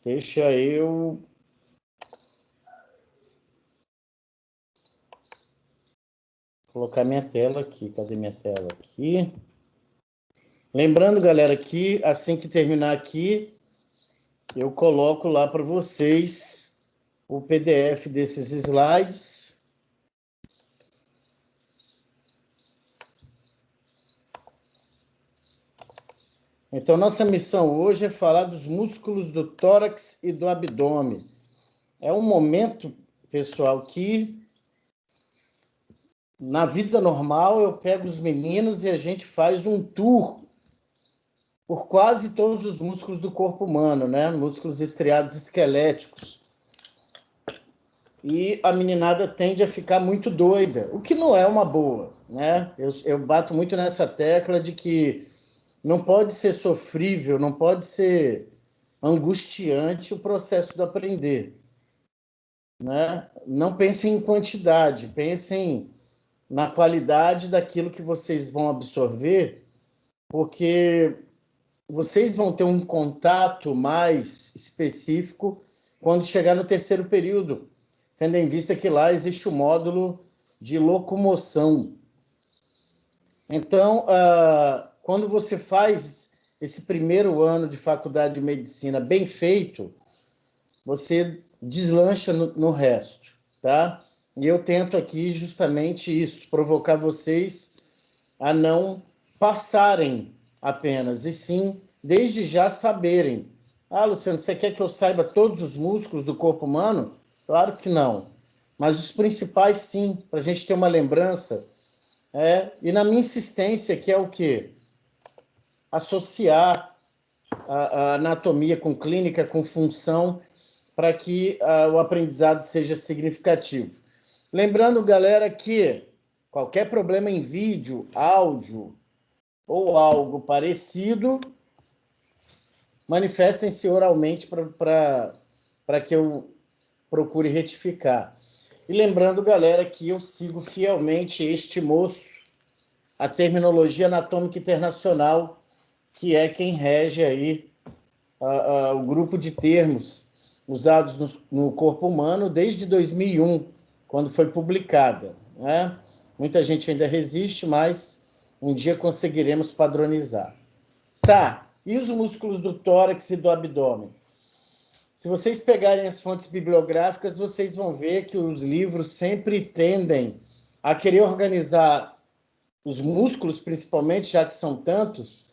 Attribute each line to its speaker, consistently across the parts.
Speaker 1: Deixa eu colocar minha tela aqui. Cadê minha tela? Aqui. Lembrando, galera, que assim que terminar aqui, eu coloco lá para vocês o PDF desses slides. Então, nossa missão hoje é falar dos músculos do tórax e do abdômen. É um momento, pessoal, que na vida normal eu pego os meninos e a gente faz um tour por quase todos os músculos do corpo humano, né? Músculos estriados esqueléticos. E a meninada tende a ficar muito doida, o que não é uma boa, né? Eu bato muito nessa tecla de que não pode ser sofrível, não pode ser angustiante o processo do aprender, né? Não pensem em quantidade, pensem na qualidade daquilo que vocês vão absorver, porque vocês vão ter um contato mais específico quando chegar no terceiro período, tendo em vista que lá existe o módulo de locomoção. Então, quando você faz esse primeiro ano de faculdade de medicina bem feito, você deslancha no resto, tá? E eu tento aqui justamente isso, provocar vocês a não passarem apenas, e sim, desde já saberem. Ah, Luciano, você quer que eu saiba todos os músculos do corpo humano? Claro que não. Mas os principais, sim, para a gente ter uma lembrança. E na minha insistência, que é o quê? Associar a anatomia com clínica, com função, para que o aprendizado seja significativo. Lembrando, galera, que qualquer problema em vídeo, áudio ou algo parecido, manifestem-se oralmente para que eu procure retificar. E lembrando, galera, que eu sigo fielmente este moço, a terminologia anatômica internacional, que é quem rege aí o grupo de termos usados no corpo humano desde 2001, quando foi publicada, né? Muita gente ainda resiste, mas um dia conseguiremos padronizar. Tá, e os músculos do tórax e do abdômen? Se vocês pegarem as fontes bibliográficas, vocês vão ver que os livros sempre tendem a querer organizar os músculos, principalmente, já que são tantos,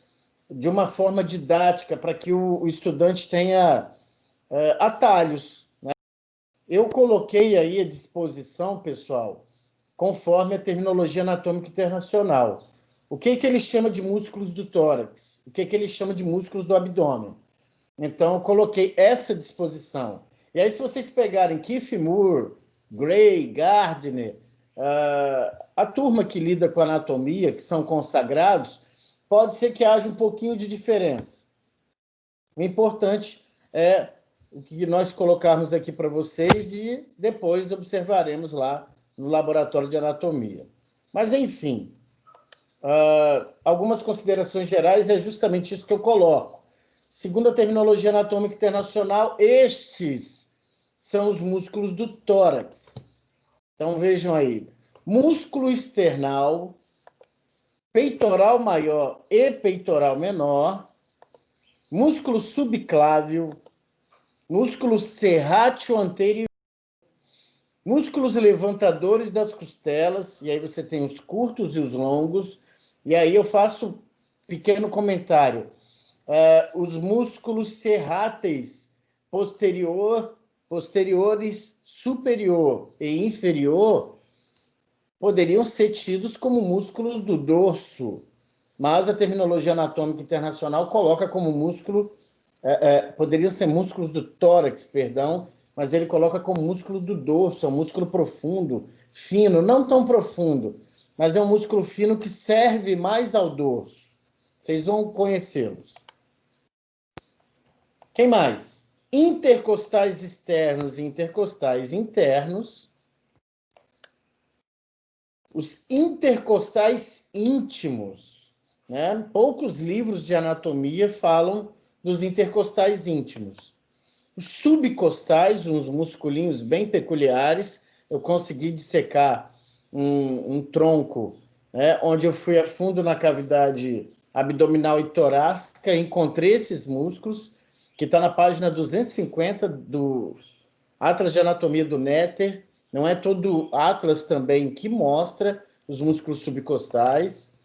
Speaker 1: de uma forma didática, para que o estudante tenha atalhos, né? Eu coloquei aí à disposição, pessoal, conforme a terminologia anatômica internacional. O que ele chama de músculos do tórax? O que ele chama de músculos do abdômen? Então, eu coloquei essa disposição. E aí, se vocês pegarem Keith Moore, Gray, Gardner, a turma que lida com anatomia, que são consagrados, pode ser que haja um pouquinho de diferença. O importante é o que nós colocarmos aqui para vocês e depois observaremos lá no laboratório de anatomia. Mas, enfim, algumas considerações gerais é justamente isso que eu coloco. Segundo a terminologia anatômica internacional, estes são os músculos do tórax. Então, vejam aí. Músculo external, peitoral maior e peitoral menor, músculo subclávio, músculo serrátil anterior, músculos levantadores das costelas, e aí você tem os curtos e os longos, e aí eu faço um pequeno comentário. Os músculos serráteis posteriores, superior e inferior poderiam ser tidos como músculos do dorso, mas a terminologia anatômica internacional coloca como músculo, poderiam ser músculos do tórax, perdão, mas ele coloca como músculo do dorso, é um músculo profundo, fino, não tão profundo, mas é um músculo fino que serve mais ao dorso. Vocês vão conhecê-los. Quem mais? Intercostais externos e intercostais internos. Os intercostais íntimos, né? Poucos livros de anatomia falam dos intercostais íntimos. Os subcostais, uns musculinhos bem peculiares. Eu consegui dissecar um tronco, né, onde eu fui a fundo na cavidade abdominal e torácica, encontrei esses músculos, que está na página 250 do Atlas de Anatomia do Néter. Não é todo Atlas também que mostra os músculos subcostais.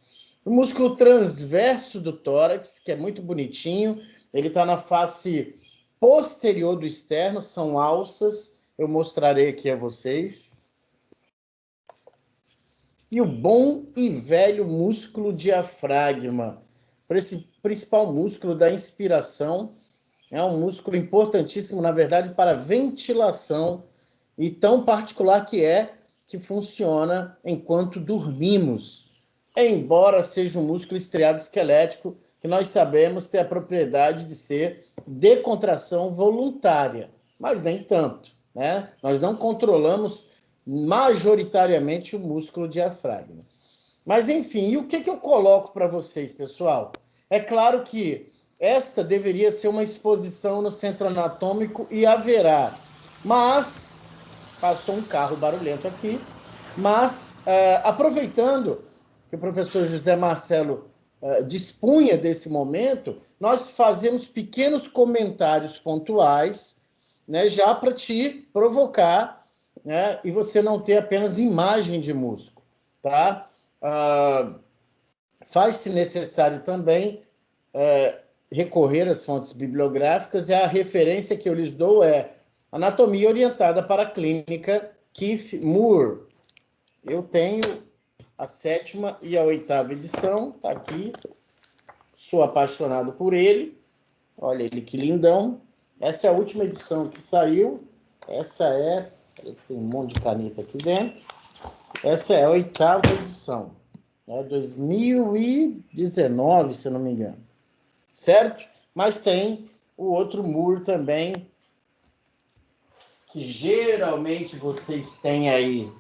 Speaker 1: O músculo transverso do tórax, que é muito bonitinho, ele está na face posterior do externo, são alças, eu mostrarei aqui a vocês. E o bom e velho músculo diafragma, esse principal músculo da inspiração, é um músculo importantíssimo, na verdade, para ventilação, e tão particular que funciona enquanto dormimos. Embora seja um músculo estriado esquelético, que nós sabemos ter a propriedade de ser decontração voluntária, mas nem tanto, né? Nós não controlamos majoritariamente o músculo diafragma. Mas, enfim, e o que eu coloco para vocês, pessoal? É claro que esta deveria ser uma exposição no centro anatômico e haverá, mas passou um carro barulhento aqui, mas aproveitando que o professor José Marcelo dispunha desse momento, nós fazemos pequenos comentários pontuais, né, já para te provocar, né, e você não ter apenas imagem de músculo, tá? Faz-se necessário também recorrer às fontes bibliográficas, e a referência que eu lhes dou é Anatomia Orientada para a Clínica, Keith Moore. Eu tenho a 7ª e a 8ª edição, tá aqui. Sou apaixonado por ele. Olha ele que lindão. Essa é a última edição que saiu. Essa é... Tem um monte de caneta aqui dentro. Essa é a 8ª edição. 2019, se eu não me engano. Certo? Mas tem o outro Moore também, que geralmente vocês têm aí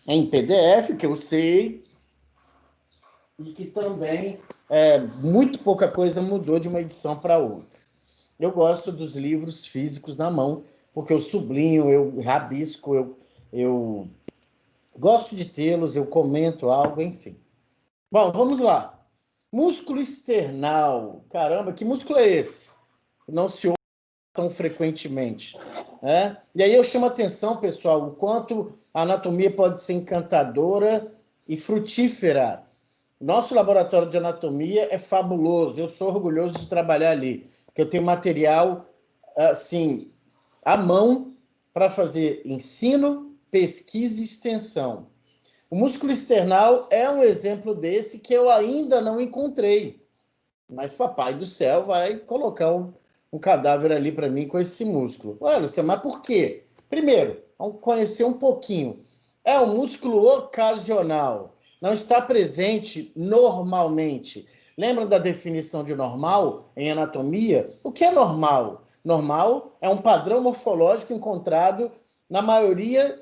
Speaker 1: em PDF, que eu sei, e que também muito pouca coisa mudou de uma edição para outra. Eu gosto dos livros físicos na mão, porque eu sublinho, eu rabisco, eu gosto de tê-los, eu comento algo, enfim. Bom, vamos lá. Músculo external. Caramba, que músculo é esse? Não se ouve tão frequentemente, né? E aí eu chamo a atenção, pessoal, o quanto a anatomia pode ser encantadora e frutífera. Nosso laboratório de anatomia é fabuloso. Eu sou orgulhoso de trabalhar ali, porque eu tenho material assim à mão para fazer ensino, pesquisa e extensão. O músculo external é um exemplo desse que eu ainda não encontrei, mas papai do céu vai colocar um cadáver ali para mim com esse músculo. Olha, mas por quê? Primeiro, vamos conhecer um pouquinho. É um músculo ocasional, não está presente normalmente. Lembra da definição de normal em anatomia? O que é normal? Normal é um padrão morfológico encontrado na maioria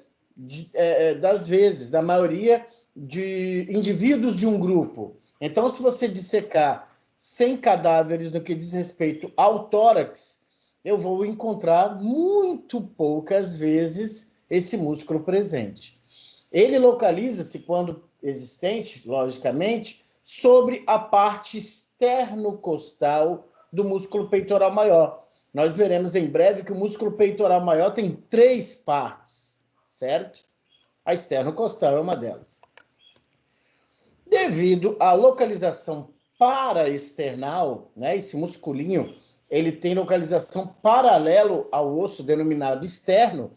Speaker 1: das vezes, da maioria de indivíduos de um grupo. Então, se você dissecar 100 cadáveres no que diz respeito ao tórax, eu vou encontrar muito poucas vezes esse músculo presente. Ele localiza-se, quando existente, logicamente, sobre a parte externo-costal do músculo peitoral maior. Nós veremos em breve que o músculo peitoral maior tem 3 partes, certo? A externo-costal é uma delas. Devido à localização paraexternal, né, esse musculinho, ele tem localização paralelo ao osso denominado externo.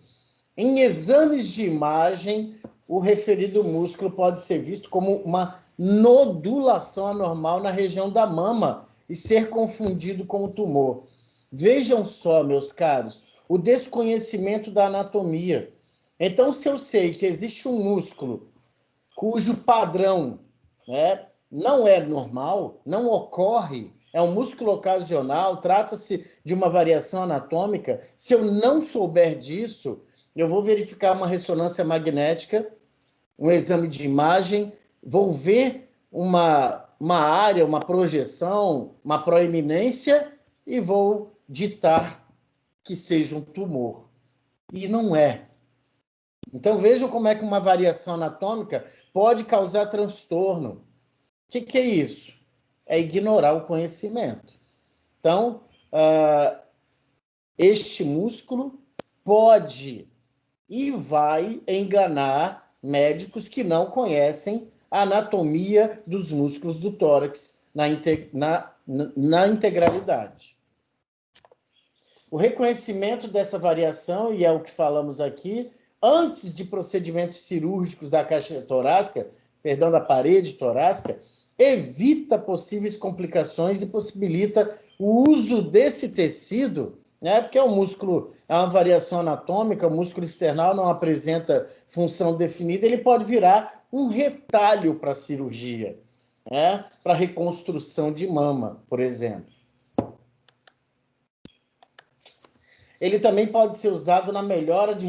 Speaker 1: Em exames de imagem, o referido músculo pode ser visto como uma nodulação anormal na região da mama e ser confundido com o tumor. Vejam só, meus caros, o desconhecimento da anatomia. Então, se eu sei que existe um músculo cujo padrão, né, não é normal, não ocorre, é um músculo ocasional, trata-se de uma variação anatômica, se eu não souber disso, eu vou verificar uma ressonância magnética, um exame de imagem, vou ver uma área, uma projeção, uma proeminência e vou ditar que seja um tumor. E não é. Então, vejam como é que uma variação anatômica pode causar transtorno. O que é isso? É ignorar o conhecimento. Então, este músculo pode e vai enganar médicos que não conhecem a anatomia dos músculos do tórax na integralidade. O reconhecimento dessa variação, e é o que falamos aqui, antes de procedimentos cirúrgicos da caixa torácica, da parede torácica, evita possíveis complicações e possibilita o uso desse tecido, né? Porque o músculo é uma variação anatômica, o músculo external não apresenta função definida, ele pode virar um retalho para a cirurgia, né? Para reconstrução de mama, por exemplo. Ele também pode ser usado na melhora de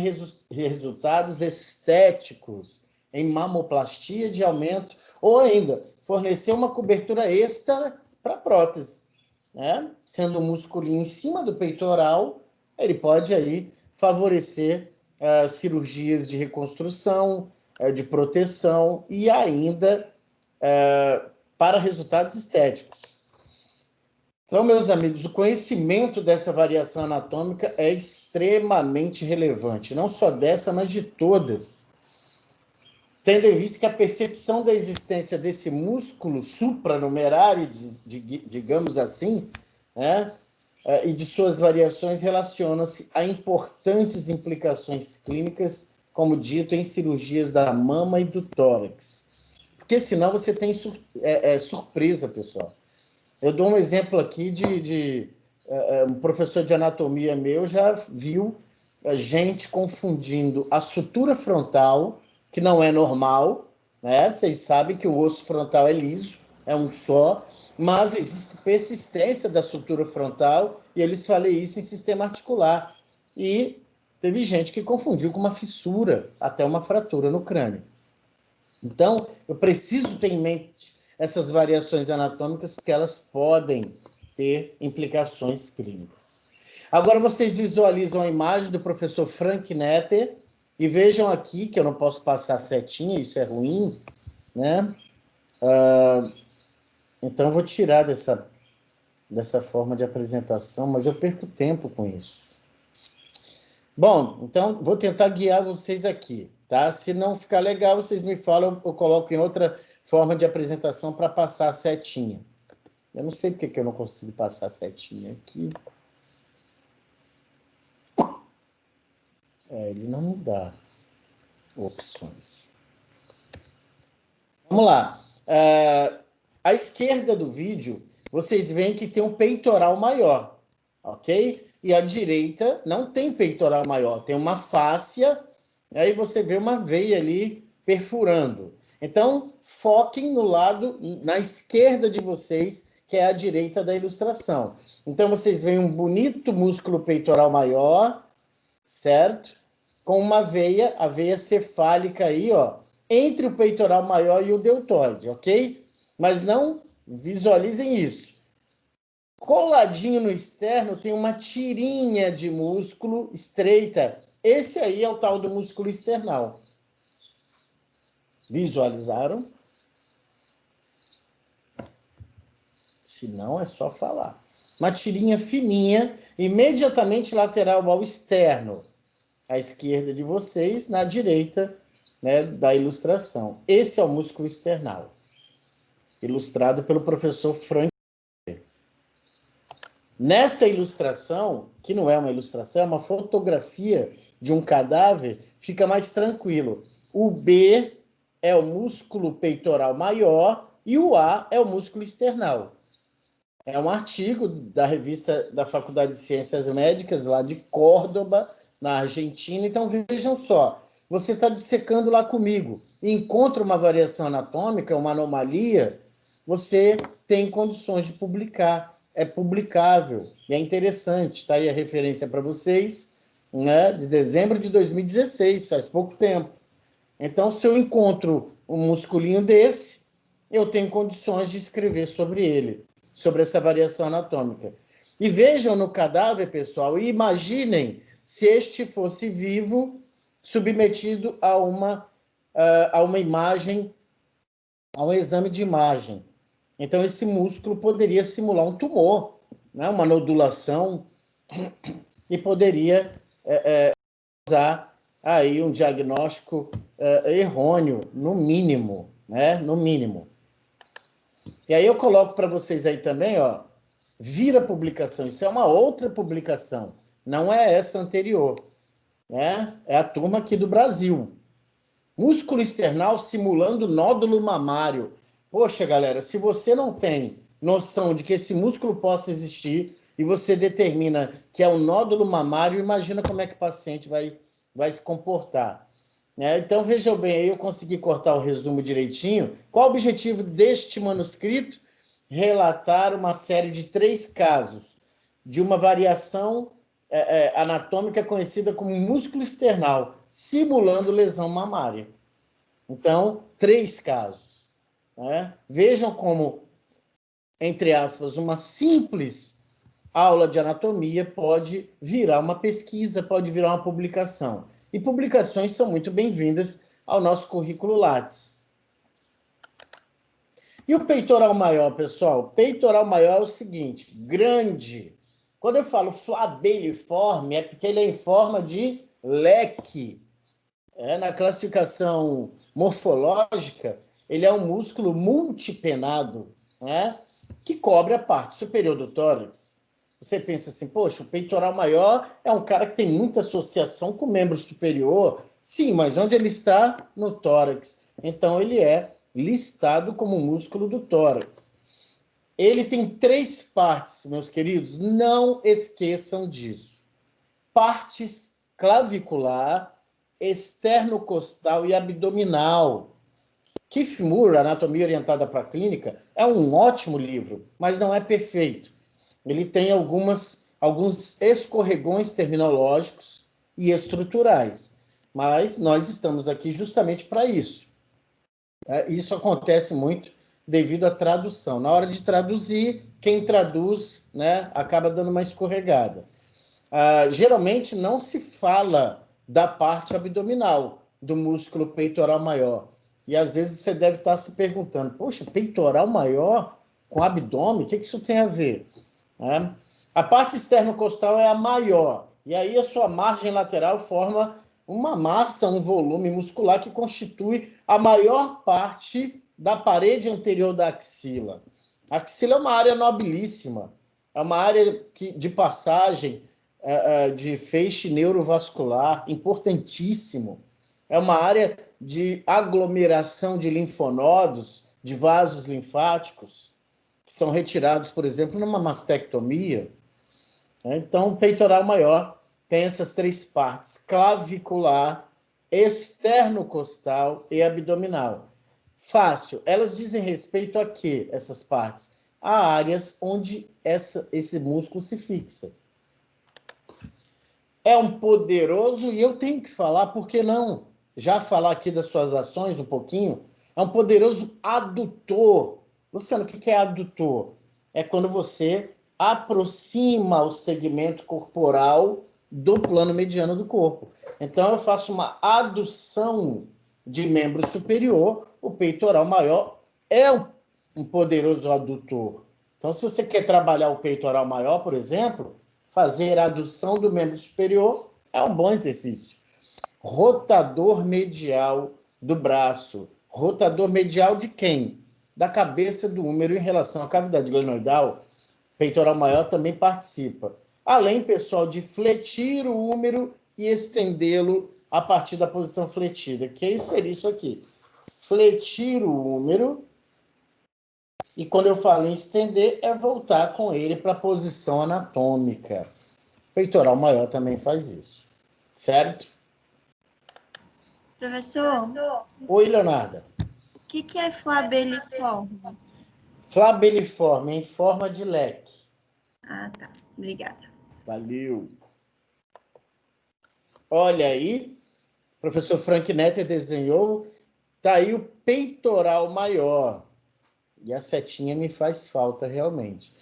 Speaker 1: resultados estéticos, em mamoplastia de aumento, ou ainda fornecer uma cobertura extra para prótese, né? Sendo um músculinho em cima do peitoral, ele pode aí favorecer cirurgias de reconstrução, de proteção e ainda para resultados estéticos. Então, meus amigos, o conhecimento dessa variação anatômica é extremamente relevante, não só dessa, mas de todas. Tendo em vista que a percepção da existência desse músculo supranumerário, digamos assim, né, e de suas variações relaciona-se a importantes implicações clínicas, como dito, em cirurgias da mama e do tórax. Porque senão você tem surpresa, pessoal. Eu dou um exemplo aqui um professor de anatomia meu já viu gente confundindo a sutura frontal, que não é normal, né? Vocês sabem que o osso frontal é liso, é um só, mas existe persistência da sutura frontal e eles falam isso em sistema articular. E teve gente que confundiu com uma fissura, até uma fratura no crânio. Então, eu preciso ter em mente essas variações anatômicas, porque elas podem ter implicações clínicas. Agora vocês visualizam a imagem do professor Frank Netter e vejam aqui, que eu não posso passar setinha, isso é ruim, né? Então eu vou tirar dessa forma de apresentação, mas eu perco tempo com isso. Bom, então vou tentar guiar vocês aqui, tá? Se não ficar legal, vocês me falam, eu coloco em outra forma de apresentação para passar a setinha. Eu não sei porque que eu não consigo passar a setinha aqui. Ele não me dá opções. Vamos lá. À esquerda do vídeo, vocês veem que tem um peitoral maior, ok? E à direita não tem peitoral maior, tem uma fáscia, aí você vê uma veia ali perfurando. Então, foquem no lado, na esquerda de vocês, que é a direita da ilustração. Então, vocês veem um bonito músculo peitoral maior, certo? Com uma veia, a veia cefálica aí, ó, entre o peitoral maior e o deltoide, ok? Mas não visualizem isso. Coladinho no externo tem uma tirinha de músculo estreita. Esse aí é o tal do músculo external. Visualizaram? Se não, é só falar. Uma tirinha fininha, imediatamente lateral ao externo. À esquerda de vocês, na direita, né, da ilustração. Esse é o músculo external. Ilustrado pelo professor Frank. Nessa ilustração, que não é uma ilustração, é uma fotografia de um cadáver, fica mais tranquilo. O B é o músculo peitoral maior e o A é o músculo external. É um artigo da revista da Faculdade de Ciências Médicas, lá de Córdoba, na Argentina. Então, vejam só, você está dissecando lá comigo e encontra uma variação anatômica, uma anomalia, você tem condições de publicar. É publicável e é interessante. Está aí a referência para vocês, né, de dezembro de 2016, faz pouco tempo. Então, se eu encontro um musculinho desse, eu tenho condições de escrever sobre ele, sobre essa variação anatômica. E vejam no cadáver, pessoal, e imaginem se este fosse vivo, submetido a uma imagem, a um exame de imagem. Então, esse músculo poderia simular um tumor, né? Uma nodulação, e poderia usar aí um diagnóstico errôneo, no mínimo, né? No mínimo. E aí eu coloco para vocês aí também, ó, vira publicação. Isso é uma outra publicação, não é essa anterior, né? É a turma aqui do Brasil. Músculo external simulando nódulo mamário. Poxa, galera, se você não tem noção de que esse músculo possa existir e você determina que é um nódulo mamário, imagina como é que o paciente vai se comportar. Então, vejam bem, aí eu consegui cortar o resumo direitinho. Qual o objetivo deste manuscrito? Relatar uma série de 3 casos de uma variação anatômica conhecida como músculo external, simulando lesão mamária. Então, 3 casos. Né? Vejam como, entre aspas, uma simples aula de anatomia pode virar uma pesquisa, pode virar uma publicação. E publicações são muito bem-vindas ao nosso currículo Lattes. E o peitoral maior, pessoal? O peitoral maior é o seguinte, grande. Quando eu falo flabeliforme, é porque ele é em forma de leque. Na classificação morfológica, ele é um músculo multipenado, né? Que cobre a parte superior do tórax. Você pensa assim, poxa, o peitoral maior é um cara que tem muita associação com o membro superior. Sim, mas onde ele está? No tórax. Então, ele é listado como músculo do tórax. Ele tem 3 partes, meus queridos, não esqueçam disso. Partes clavicular, externo-costal e abdominal. Keith Moore, Anatomia Orientada para a Clínica, é um ótimo livro, mas não é perfeito. Ele tem alguns escorregões terminológicos e estruturais, mas nós estamos aqui justamente para isso. Isso acontece muito devido à tradução. Na hora de traduzir, quem traduz, né, acaba dando uma escorregada. Geralmente não se fala da parte abdominal do músculo peitoral maior. E às vezes você deve estar se perguntando, poxa, peitoral maior com abdômen, o que isso tem a ver? A parte externo-costal é a maior, e aí a sua margem lateral forma uma massa, um volume muscular que constitui a maior parte da parede anterior da axila. A axila é uma área nobilíssima, é uma área de passagem de feixe neurovascular, importantíssimo. É uma área de aglomeração de linfonodos, de vasos linfáticos, que são retirados, por exemplo, numa mastectomia. Então, o peitoral maior tem essas 3 partes, clavicular, externo-costal e abdominal. Fácil. Elas dizem respeito a quê, essas partes? A áreas onde esse músculo se fixa. É um poderoso, e eu tenho que falar, por que não? Já falar aqui das suas ações um pouquinho. É um poderoso adutor. Luciano, o que é adutor? É quando você aproxima o segmento corporal do plano mediano do corpo. Então, eu faço uma adução de membro superior, o peitoral maior é um poderoso adutor. Então, se você quer trabalhar o peitoral maior, por exemplo, fazer a adução do membro superior é um bom exercício. Rotador medial do braço. Rotador medial de quem? Da cabeça do húmero em relação à cavidade glenoidal. Peitoral maior também participa. Além, pessoal, de fletir o húmero e estendê-lo a partir da posição fletida. Que seria isso aqui? Fletir o húmero. E quando eu falo em estender, é voltar com ele para a posição anatômica. Peitoral maior também faz isso. Certo?
Speaker 2: Professor?
Speaker 1: Oi, Leonarda.
Speaker 2: O que é flabeliforme?
Speaker 1: Flabeliforme, em forma de leque.
Speaker 2: Ah, tá. Obrigada.
Speaker 1: Valeu. Olha aí, o professor Frank Netter desenhou, tá aí o peitoral maior. E a setinha me faz falta realmente.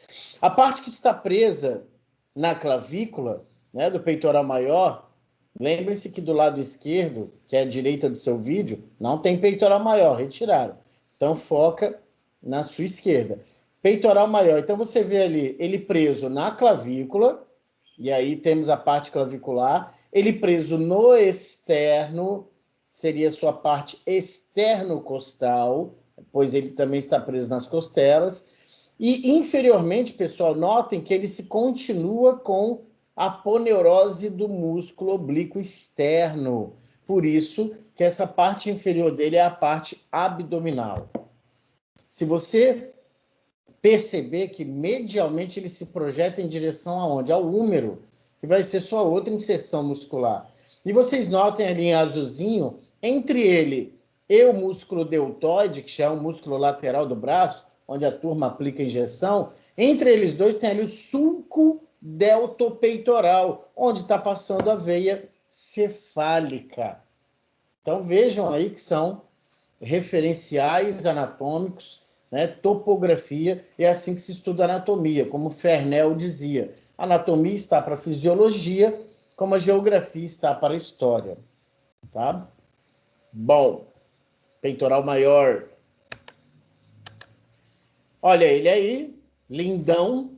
Speaker 1: A parte que está presa na clavícula, né, do peitoral maior, lembre-se que do lado esquerdo, que é a direita do seu vídeo, não tem peitoral maior, retiraram. Então foca na sua esquerda. Peitoral maior, então você vê ali ele preso na clavícula, e aí temos a parte clavicular, ele preso no externo, seria sua parte externo-costal, pois ele também está preso nas costelas. E inferiormente, pessoal, notem que ele se continua com a aponeurose do músculo oblíquo externo. Por isso que essa parte inferior dele é a parte abdominal. Se você perceber que medialmente ele se projeta em direção aonde? Ao húmero, que vai ser sua outra inserção muscular. E vocês notem ali em azulzinho, entre ele e o músculo deltoide, que já é um músculo lateral do braço, onde a turma aplica a injeção, entre eles dois tem ali o sulco deltopeitoral, onde está passando a veia cefálica. Então vejam aí que são referenciais anatômicos, né? Topografia, é assim que se estuda anatomia, como Fernel dizia. A anatomia está para a fisiologia, como a geografia está para a história. Tá? Bom, peitoral maior. Olha ele aí, lindão,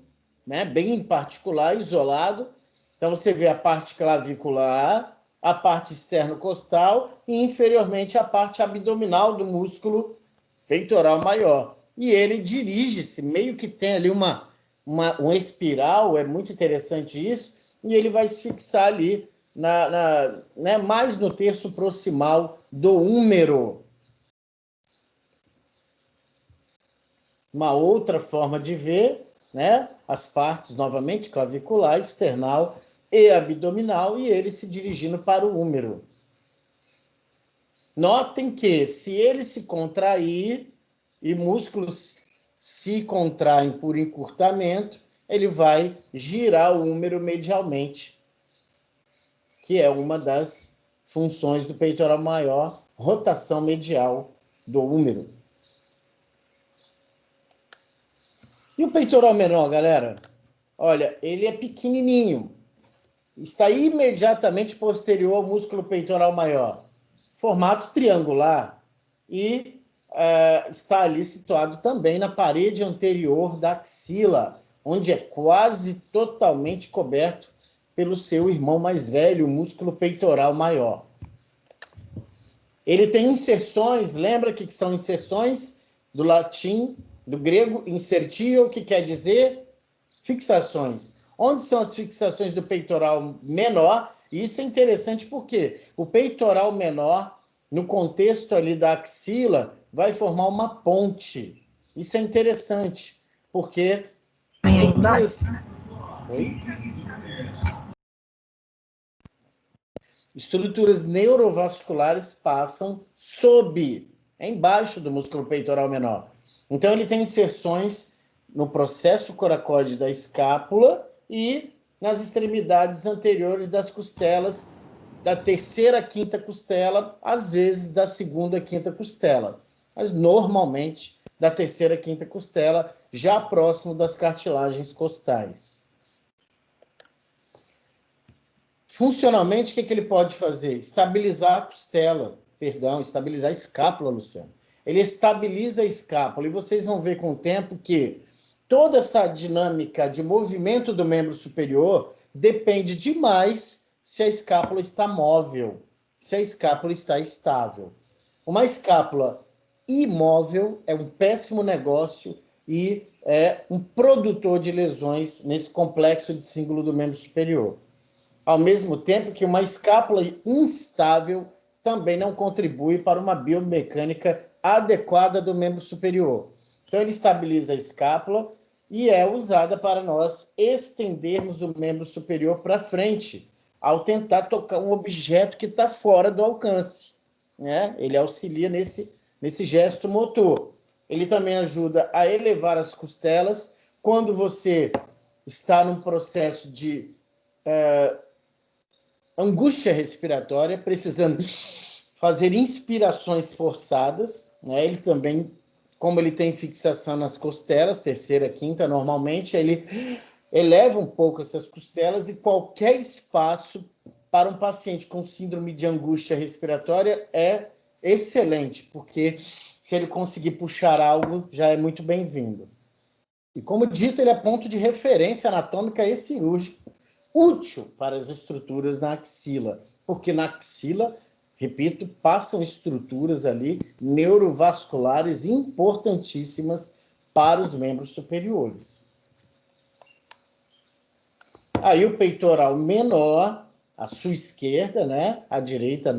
Speaker 1: né? Bem particular, isolado. Então você vê a parte clavicular, a parte externo-costal e inferiormente a parte abdominal do músculo peitoral maior. E ele dirige-se, meio que tem ali uma espiral, é muito interessante isso, e ele vai se fixar ali né, mais no terço proximal do húmero. Uma outra forma de ver, né, as partes, novamente, clavicular, external e abdominal, e ele se dirigindo para o húmero. Notem que, se ele se contrair e músculos se contraem por encurtamento, ele vai girar o húmero medialmente, que é uma das funções do peitoral maior, rotação medial do húmero. E o peitoral menor, galera? Olha, ele é pequenininho. Está imediatamente posterior ao músculo peitoral maior. Formato triangular. E está ali situado também na parede anterior da axila, onde é quase totalmente coberto pelo seu irmão mais velho, o músculo peitoral maior. Ele tem inserções, lembra que são inserções do latim, do grego, insertio, que quer dizer fixações. Onde são as fixações do peitoral menor? E isso é interessante porque o peitoral menor, no contexto ali da axila, vai formar uma ponte. Isso é interessante, porque estruturas neurovasculares passam embaixo do músculo peitoral menor. Então ele tem inserções no processo coracóide da escápula e nas extremidades anteriores das costelas, da terceira à quinta costela, às vezes da segunda à quinta costela, mas normalmente da terceira à quinta costela, já próximo das cartilagens costais. Funcionalmente, o que ele pode fazer? Estabilizar a costela, estabilizar a escápula, Luciano. Ele estabiliza a escápula, e vocês vão ver com o tempo que toda essa dinâmica de movimento do membro superior depende demais se a escápula está móvel, se a escápula está estável. Uma escápula imóvel é um péssimo negócio e é um produtor de lesões nesse complexo de cíngulo do membro superior. Ao mesmo tempo que uma escápula instável também não contribui para uma biomecânica adequada do membro superior. Então ele estabiliza a escápula e é usada para nós estendermos o membro superior para frente, ao tentar tocar um objeto que está fora do alcance, né? Ele auxilia nesse gesto motor. Ele também ajuda a elevar as costelas quando você está num processo de angústia respiratória, precisando fazer inspirações forçadas, né? Ele também como ele tem fixação nas costelas, terceira, quinta, normalmente, ele eleva um pouco essas costelas e qualquer espaço para um paciente com síndrome de angústia respiratória é excelente, porque se ele conseguir puxar algo, já é muito bem-vindo. E como dito, ele é ponto de referência anatômica e cirúrgica útil para as estruturas na axila, porque na axila, repito, passam estruturas ali neurovasculares importantíssimas para os membros superiores. Aí o peitoral menor, à sua esquerda, né? À direita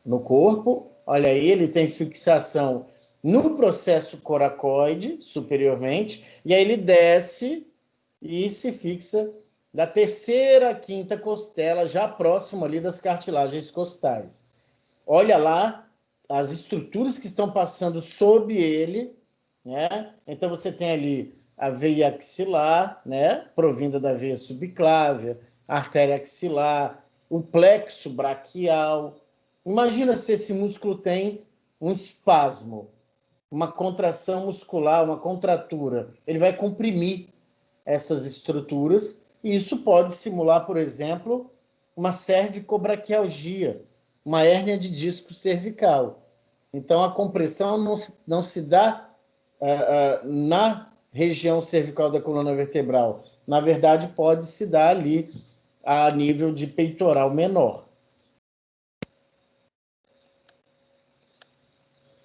Speaker 1: no corpo. Olha aí, ele tem fixação no processo coracoide, superiormente, e aí ele desce e se fixa da terceira à quinta costela, já próximo ali das cartilagens costais. Olha lá as estruturas que estão passando sob ele, né? Então você tem ali a veia axilar, né? Provinda da veia subclávia, a artéria axilar, o plexo braquial. Imagina se esse músculo tem um espasmo, uma contração muscular, uma contratura. Ele vai comprimir essas estruturas e isso pode simular, por exemplo, uma cervicobraquialgia, uma hérnia de disco cervical. Então, a compressão não se dá na região cervical da coluna vertebral. Na verdade, pode se dar ali a nível de peitoral menor.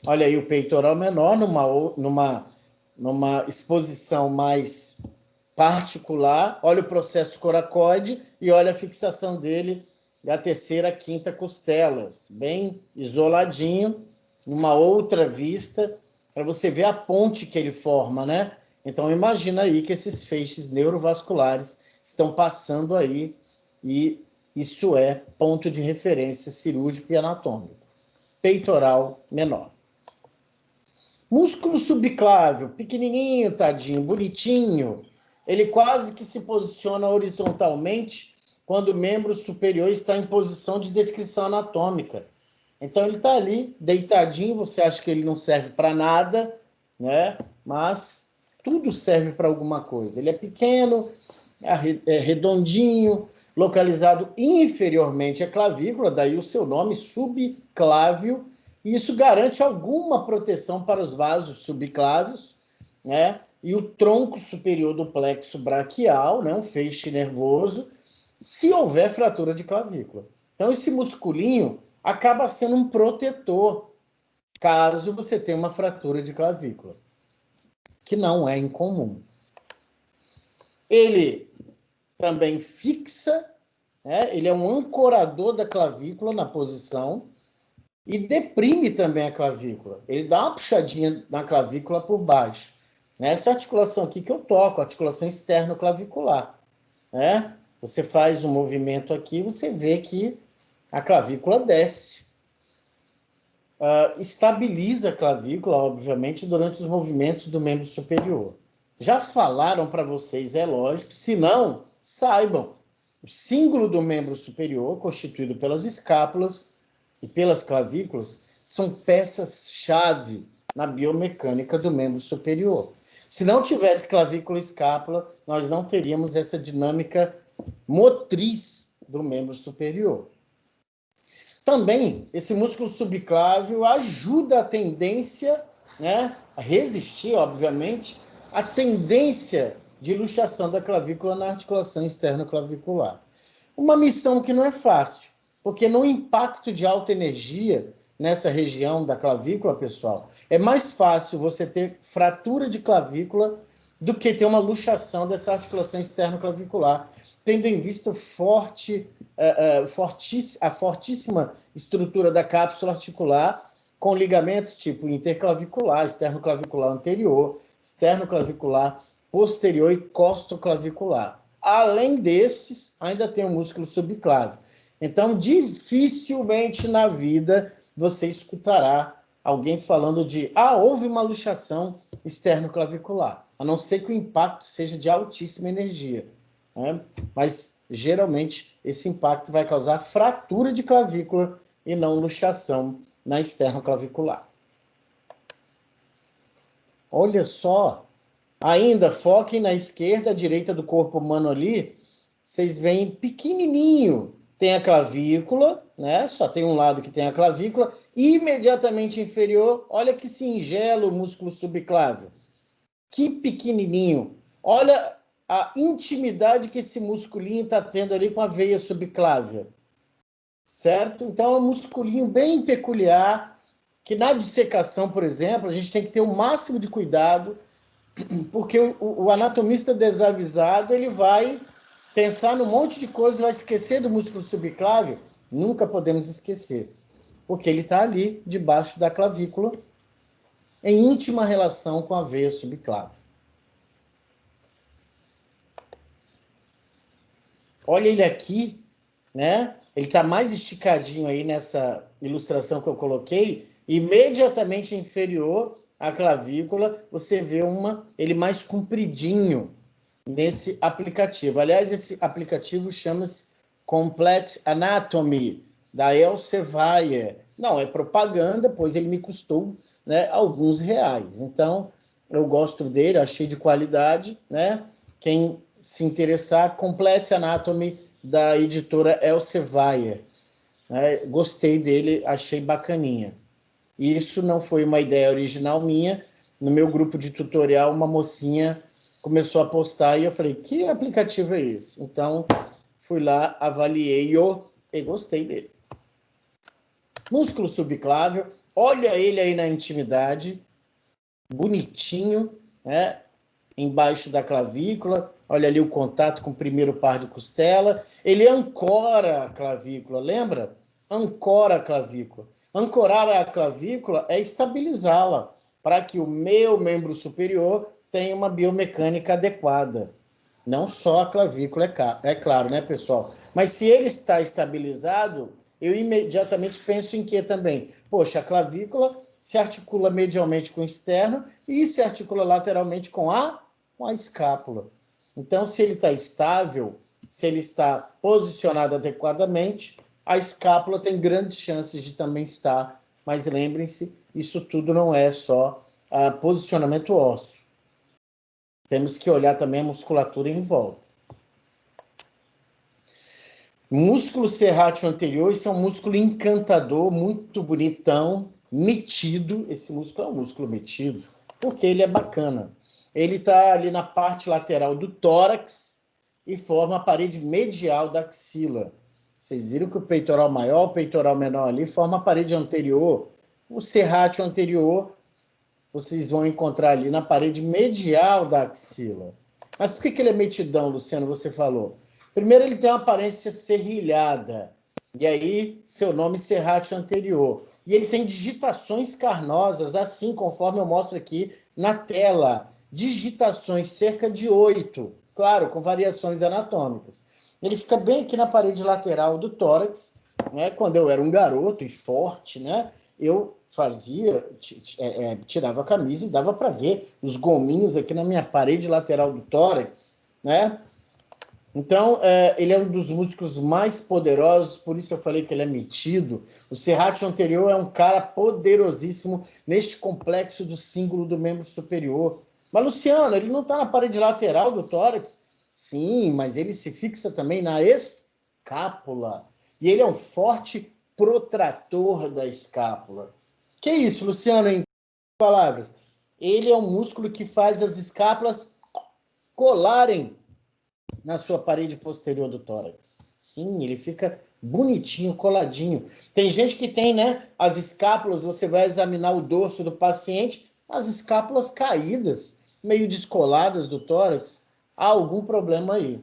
Speaker 1: Olha aí o peitoral menor numa exposição mais particular. Olha o processo coracoide e olha a fixação dele da terceira, quinta costelas, bem isoladinho, numa outra vista, para você ver a ponte que ele forma, né? Então imagina aí que esses feixes neurovasculares estão passando aí e isso é ponto de referência cirúrgico e anatômico. Peitoral menor. Músculo subclávio, pequenininho, tadinho, bonitinho. Ele quase que se posiciona horizontalmente quando o membro superior está em posição de descrição anatômica. Então ele está ali, deitadinho, você acha que ele não serve para nada, né? Mas tudo serve para alguma coisa. Ele é pequeno, é redondinho, localizado inferiormente à clavícula, daí o seu nome, subclávio, e isso garante alguma proteção para os vasos subclávios, né? E o tronco superior do plexo braquial, né? Um feixe nervoso, se houver fratura de clavícula. Então, esse musculinho acaba sendo um protetor, caso você tenha uma fratura de clavícula, que não é incomum. Ele também fixa, né? Ele é um ancorador da clavícula na posição e deprime também a clavícula. Ele dá uma puxadinha na clavícula por baixo. Essa articulação aqui que eu toco, a articulação externo-clavicular, né? Você faz um movimento aqui, você vê que a clavícula desce. Estabiliza a clavícula, obviamente, durante os movimentos do membro superior. Já falaram para vocês, é lógico, se não, saibam. O símbolo do membro superior, constituído pelas escápulas e pelas clavículas, são peças-chave na biomecânica do membro superior. Se não tivesse clavícula e escápula, nós não teríamos essa dinâmica motriz do membro superior. Também, esse músculo subclávio ajuda a tendência, né, a resistir, obviamente, a tendência de luxação da clavícula na articulação externo-clavicular. Uma missão que não é fácil, porque no impacto de alta energia nessa região da clavícula, pessoal, é mais fácil você ter fratura de clavícula do que ter uma luxação dessa articulação externo-clavicular, tendo em vista a fortíssima estrutura da cápsula articular com ligamentos tipo interclavicular, externo-clavicular anterior, externo-clavicular posterior e costoclavicular. Além desses, ainda tem o músculo subclávio. Então, dificilmente na vida você escutará alguém falando de houve uma luxação externo-clavicular, a não ser que o impacto seja de altíssima energia. Né? Mas, geralmente, esse impacto vai causar fratura de clavícula e não luxação na externo-clavicular. Olha só. Ainda, foquem na esquerda, direita do corpo humano ali. Vocês veem pequenininho. Tem a clavícula, né? Só tem um lado que tem a clavícula. Imediatamente inferior, olha que singelo o músculo subclávio. Que pequenininho. Olha a intimidade que esse musculinho está tendo ali com a veia subclávia. Certo? Então é um musculinho bem peculiar, que na dissecação, por exemplo, a gente tem que ter o máximo de cuidado, porque o anatomista desavisado, ele vai pensar num monte de coisas, vai esquecer do músculo subclávio. Nunca podemos esquecer, porque ele está ali, debaixo da clavícula, em íntima relação com a veia subclávia. Olha ele aqui, né? Ele está mais esticadinho aí nessa ilustração que eu coloquei, imediatamente inferior à clavícula, você vê ele mais compridinho nesse aplicativo. Aliás, esse aplicativo chama-se Complete Anatomy, da Elsevier. Não é propaganda, pois ele me custou, né, alguns reais. Então, eu gosto dele, achei de qualidade, né? Quem se interessar, Complete Anatomy, da editora Elsevier. Gostei dele, achei bacaninha. Isso não foi uma ideia original minha. No meu grupo de tutorial, uma mocinha começou a postar e eu falei, que aplicativo é esse? Então, fui lá, avaliei-o e gostei dele. Músculo subclávio, olha ele aí na intimidade, bonitinho, né? Embaixo da clavícula, olha ali o contato com o primeiro par de costela, ele ancora a clavícula, lembra? Ancora a clavícula. Ancorar a clavícula é estabilizá-la, para que o meu membro superior tenha uma biomecânica adequada. Não só a clavícula, é claro, né, pessoal? Mas se ele está estabilizado, eu imediatamente penso em que também? Poxa, a clavícula se articula medialmente com o externo e se articula lateralmente com a escápula. Então, se ele está estável, se ele está posicionado adequadamente, a escápula tem grandes chances de também estar. Mas lembrem-se, isso tudo não é só posicionamento ósseo. Temos que olhar também a musculatura em volta. Músculo serrátil anterior, esse é um músculo encantador, muito bonitão, metido. Esse músculo é um músculo metido, porque ele é bacana. Ele está ali na parte lateral do tórax e forma a parede medial da axila. Vocês viram que o peitoral maior, o peitoral menor ali, forma a parede anterior. O serrátil anterior, vocês vão encontrar ali na parede medial da axila. Mas por que ele é metidão, Luciano, você falou? Primeiro, ele tem uma aparência serrilhada. E aí, seu nome serrátil anterior. E ele tem digitações carnosas, assim, conforme eu mostro aqui na tela. Digitações, cerca de 8. Claro, com variações anatômicas. Ele fica bem aqui na parede lateral do tórax. Né? Quando eu era um garoto e forte, né? Eu tirava a camisa e dava para ver os gominhos aqui na minha parede lateral do tórax, né? Então, ele é um dos músculos mais poderosos, por isso eu falei que ele é metido. O serrátil anterior é um cara poderosíssimo neste complexo do símbolo do membro superior. Mas, Luciano, ele não está na parede lateral do tórax? Sim, mas ele se fixa também na escápula. E ele é um forte protrator da escápula. Que isso, Luciano, em palavras? Ele é um músculo que faz as escápulas colarem na sua parede posterior do tórax. Sim, ele fica bonitinho, coladinho. Tem gente que tem, né, as escápulas, você vai examinar o dorso do paciente, as escápulas caídas, meio descoladas do tórax. Há algum problema aí.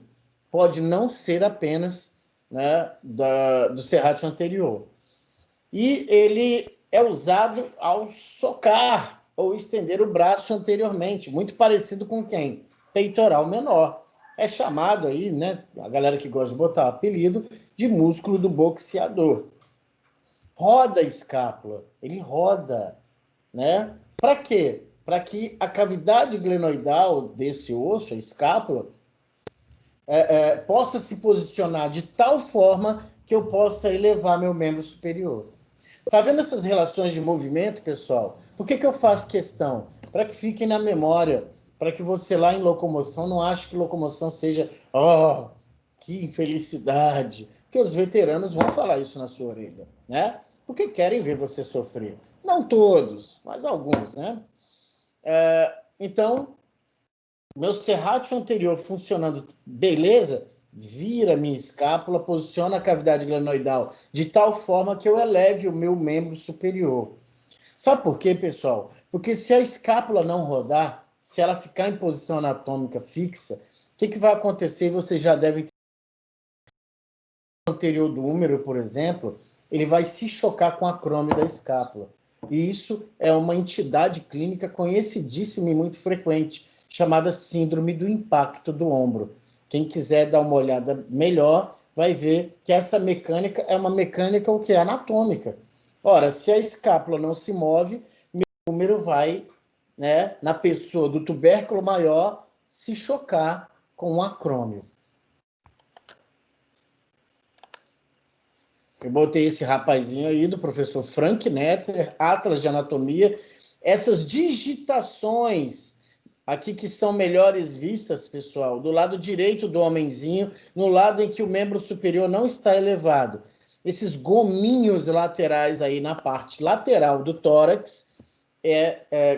Speaker 1: Pode não ser apenas, né, do serrátil anterior. E ele é usado ao socar ou estender o braço anteriormente, muito parecido com quem? Peitoral menor. É chamado aí, né, a galera que gosta de botar o apelido, de músculo do boxeador. Roda a escápula, ele roda, né? Para quê? Para que a cavidade glenoidal desse osso, a escápula, possa se posicionar de tal forma que eu possa elevar meu membro superior. Tá vendo essas relações de movimento, pessoal? Por que eu faço questão? para que fiquem na memória, para que você lá em locomoção não ache que locomoção seja, oh, que infelicidade, que os veteranos vão falar isso na sua orelha, né? Porque querem ver você sofrer. Não todos, mas alguns, né? Então, meu serrátil anterior funcionando beleza, vira minha escápula, posiciona a cavidade glenoidal de tal forma que eu eleve o meu membro superior. Sabe por quê, pessoal? Porque se a escápula não rodar, se ela ficar em posição anatômica fixa, o que vai acontecer? Você já deve ter o anterior do húmero, por exemplo, ele vai se chocar com a acrômio da escápula. E isso é uma entidade clínica conhecidíssima e muito frequente, chamada síndrome do impacto do ombro. Quem quiser dar uma olhada melhor, vai ver que essa mecânica é uma mecânica o que é anatômica. Ora, se a escápula não se move, meu número vai, né, na pessoa do tubérculo maior, se chocar com o acrômio. Eu botei esse rapazinho aí do professor Frank Netter, Atlas de Anatomia. Essas digitações aqui que são melhores vistas, pessoal, do lado direito do homenzinho, no lado em que o membro superior não está elevado. Esses gominhos laterais aí na parte lateral do tórax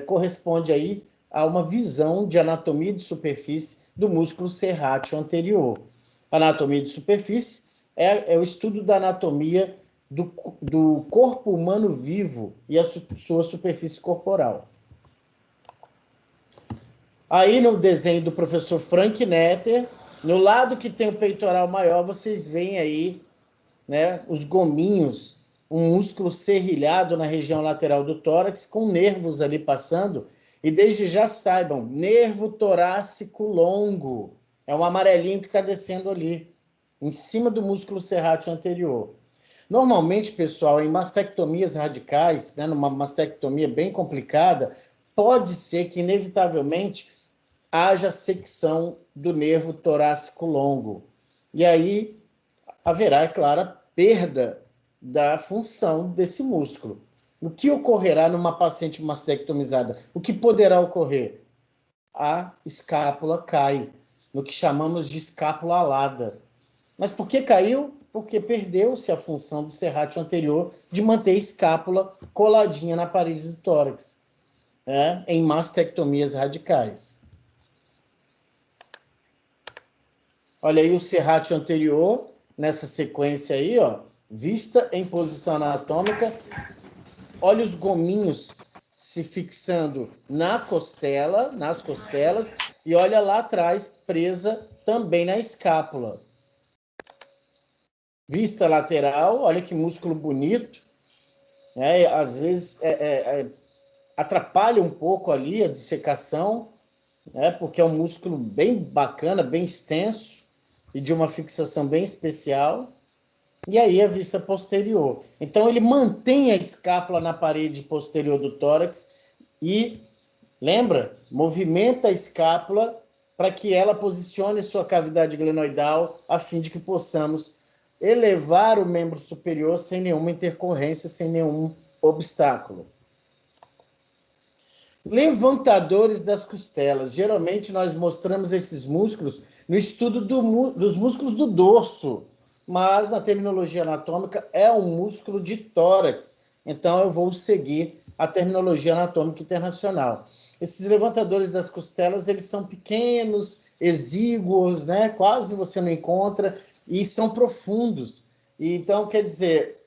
Speaker 1: corresponde aí a uma visão de anatomia de superfície do músculo serrátil anterior. Anatomia de superfície é o estudo da anatomia do corpo humano vivo e a sua superfície corporal. Aí no desenho do professor Frank Netter, no lado que tem o peitoral maior, vocês veem aí, né, os gominhos, um músculo serrilhado na região lateral do tórax, com nervos ali passando. E desde já saibam, nervo torácico longo. É um amarelinho que está descendo ali, em cima do músculo serrátil anterior. Normalmente, pessoal, em mastectomias radicais, né, numa mastectomia bem complicada, pode ser que, inevitavelmente, haja secção do nervo torácico longo. E aí haverá, é claro, a perda da função desse músculo. O que ocorrerá numa paciente mastectomizada? O que poderá ocorrer? A escápula cai, no que chamamos de escápula alada. Mas por que caiu? Porque perdeu-se a função do serrátil anterior de manter a escápula coladinha na parede do tórax, em mastectomias radicais. Olha aí o serrátil anterior, nessa sequência aí, ó, vista em posição anatômica. Olha os gominhos se fixando na costela, nas costelas, e olha lá atrás, presa também na escápula. Vista lateral, olha que músculo bonito, né? Às vezes atrapalha um pouco ali a dissecação, né? Porque é um músculo bem bacana, bem extenso e de uma fixação bem especial. E aí a vista posterior. Então ele mantém a escápula na parede posterior do tórax e, lembra, movimenta a escápula para que ela posicione sua cavidade glenoidal a fim de que possamos elevar o membro superior sem nenhuma intercorrência, sem nenhum obstáculo. Levantadores das costelas. Geralmente nós mostramos esses músculos no estudo dos músculos do dorso, mas na terminologia anatômica é um músculo de tórax. Então eu vou seguir a terminologia anatômica internacional. Esses levantadores das costelas, eles são pequenos, exíguos, né? Quase você não encontra, e são profundos. Então, quer dizer,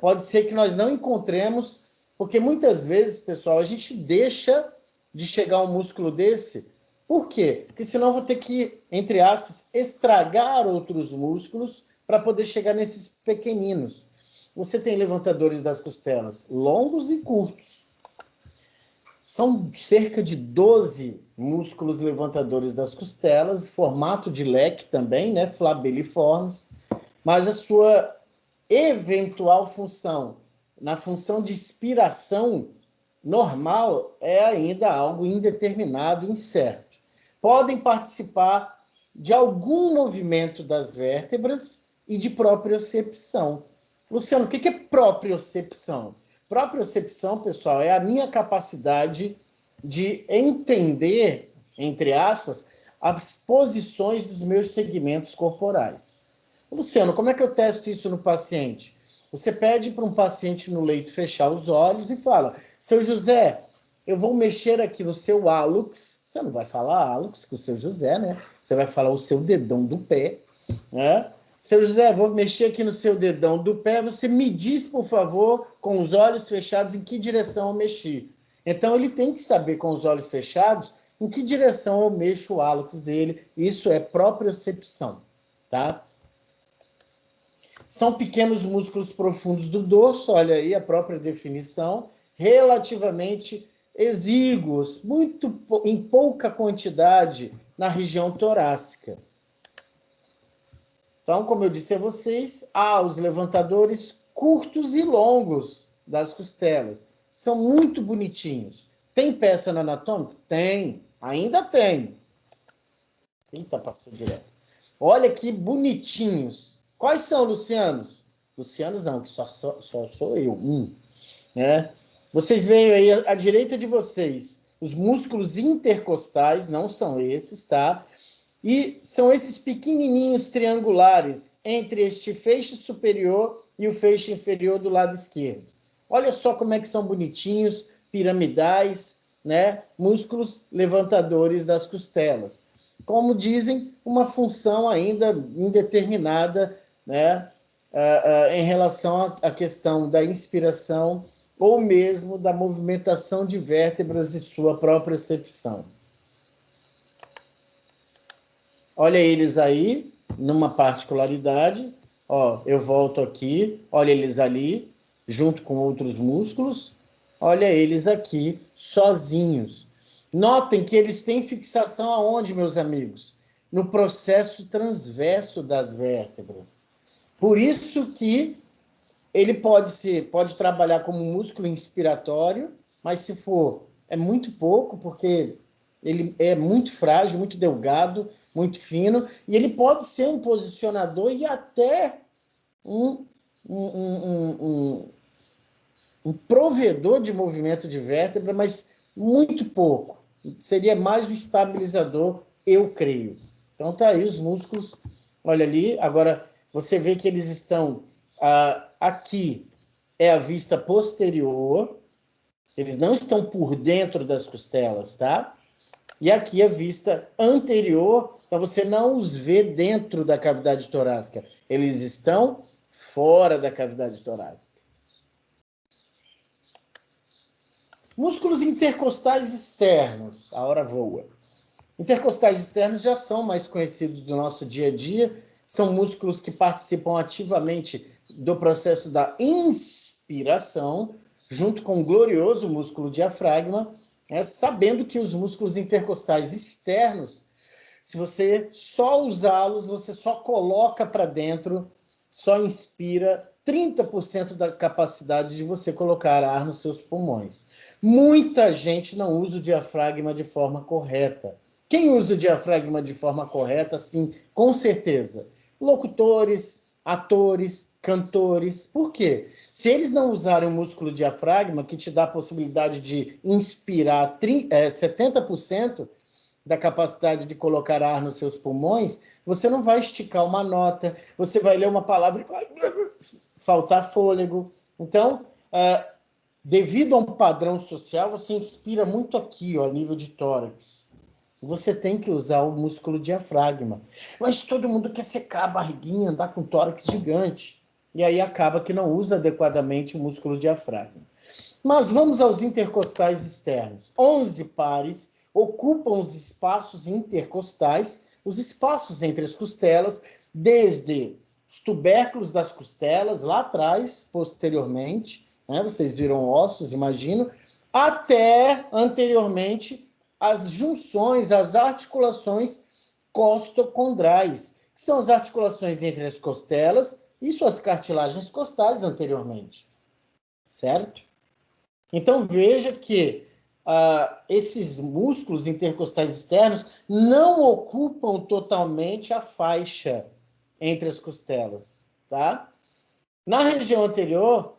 Speaker 1: pode ser que nós não encontremos, porque muitas vezes, pessoal, a gente deixa de chegar a um músculo desse. Por quê? Porque senão eu vou ter que, entre aspas, estragar outros músculos para poder chegar nesses pequeninos. Você tem levantadores das costelas longos e curtos. São cerca de 12 músculos levantadores das costelas, formato de leque também, né, flabeliformes, mas a sua eventual função, na função de inspiração normal, é ainda algo indeterminado, incerto. Podem participar de algum movimento das vértebras e de propriocepção. Luciano, o que é propriocepção? Propriocepção, pessoal, é a minha capacidade de entender, entre aspas, as posições dos meus segmentos corporais. Luciano, como é que eu testo isso no paciente? Você pede para um paciente no leito fechar os olhos e fala, seu José, eu vou mexer aqui no seu hálux, você não vai falar hálux com o seu José, né? Você vai falar o seu dedão do pé, né? Seu José, vou mexer aqui no seu dedão do pé, você me diz, por favor, com os olhos fechados, em que direção eu mexi. Então, ele tem que saber, com os olhos fechados, em que direção eu mexo o hálux dele. Isso é propriocepção, tá? São pequenos músculos profundos do dorso, olha aí a própria definição, relativamente exíguos, muito em pouca quantidade na região torácica. Então, como eu disse a vocês, há os levantadores curtos e longos das costelas. São muito bonitinhos. Tem peça na anatômica? Tem, ainda tem. Eita, passou direto. Olha que bonitinhos. Quais são, Lucianos? Lucianos não, que só sou eu. Né? Vocês veem aí à direita de vocês os músculos intercostais, não são esses, tá? E são esses pequenininhos triangulares entre este feixe superior e o feixe inferior do lado esquerdo. Olha só como é que são bonitinhos, piramidais, né? Músculos levantadores das costelas. Como dizem, uma função ainda indeterminada, né? Em relação à questão da inspiração ou mesmo da movimentação de vértebras e sua própria percepção. Olha eles aí, numa particularidade. Ó, eu volto aqui, olha eles ali, junto com outros músculos. Olha eles aqui, sozinhos. Notem que eles têm fixação aonde, meus amigos? No processo transverso das vértebras. Por isso que ele pode trabalhar como músculo inspiratório, mas se for, é muito pouco, porque ele é muito frágil, muito delgado, muito fino, e ele pode ser um posicionador e até um provedor de movimento de vértebra, mas muito pouco. Seria mais um estabilizador, eu creio. Então tá aí os músculos, olha ali, agora você vê que eles estão aqui, é a vista posterior, eles não estão por dentro das costelas, tá? E aqui a vista anterior, então você não os vê dentro da cavidade torácica, eles estão fora da cavidade torácica. Músculos intercostais externos, a hora voa. Intercostais externos já são mais conhecidos do nosso dia a dia, são músculos que participam ativamente do processo da inspiração, junto com o glorioso músculo diafragma, sabendo que os músculos intercostais externos, se você só usá-los, você só coloca para dentro, só inspira 30% da capacidade de você colocar ar nos seus pulmões. Muita gente não usa o diafragma de forma correta. Quem usa o diafragma de forma correta, sim, com certeza? Locutores, atores, cantores. Por quê? Se eles não usarem o músculo diafragma, que te dá a possibilidade de inspirar 70% da capacidade de colocar ar nos seus pulmões, você não vai esticar uma nota, você vai ler uma palavra e vai faltar fôlego. Então, devido a um padrão social, você inspira muito aqui, ó, a nível de tórax. Você tem que usar o músculo diafragma. Mas todo mundo quer secar a barriguinha, andar com tórax gigante. E aí acaba que não usa adequadamente o músculo diafragma. Mas vamos aos intercostais externos. 11 pares ocupam os espaços intercostais, os espaços entre as costelas, desde os tubérculos das costelas, lá atrás, posteriormente, né? Vocês viram ossos, imagino, até anteriormente as junções, as articulações costocondrais, que são as articulações entre as costelas e suas cartilagens costais anteriormente, certo? Então veja que esses músculos intercostais externos não ocupam totalmente a faixa entre as costelas, tá? Na região anterior,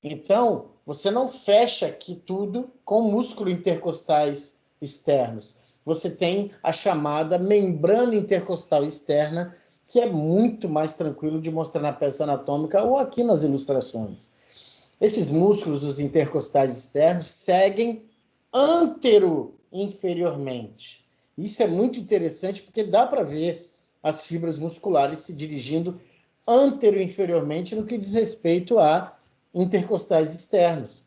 Speaker 1: então, você não fecha aqui tudo com músculo intercostais externos. Você tem a chamada membrana intercostal externa, que é muito mais tranquilo de mostrar na peça anatômica ou aqui nas ilustrações. Esses músculos, os intercostais externos, seguem antero-inferiormente. Isso é muito interessante porque dá para ver as fibras musculares se dirigindo antero-inferiormente no que diz respeito a intercostais externos.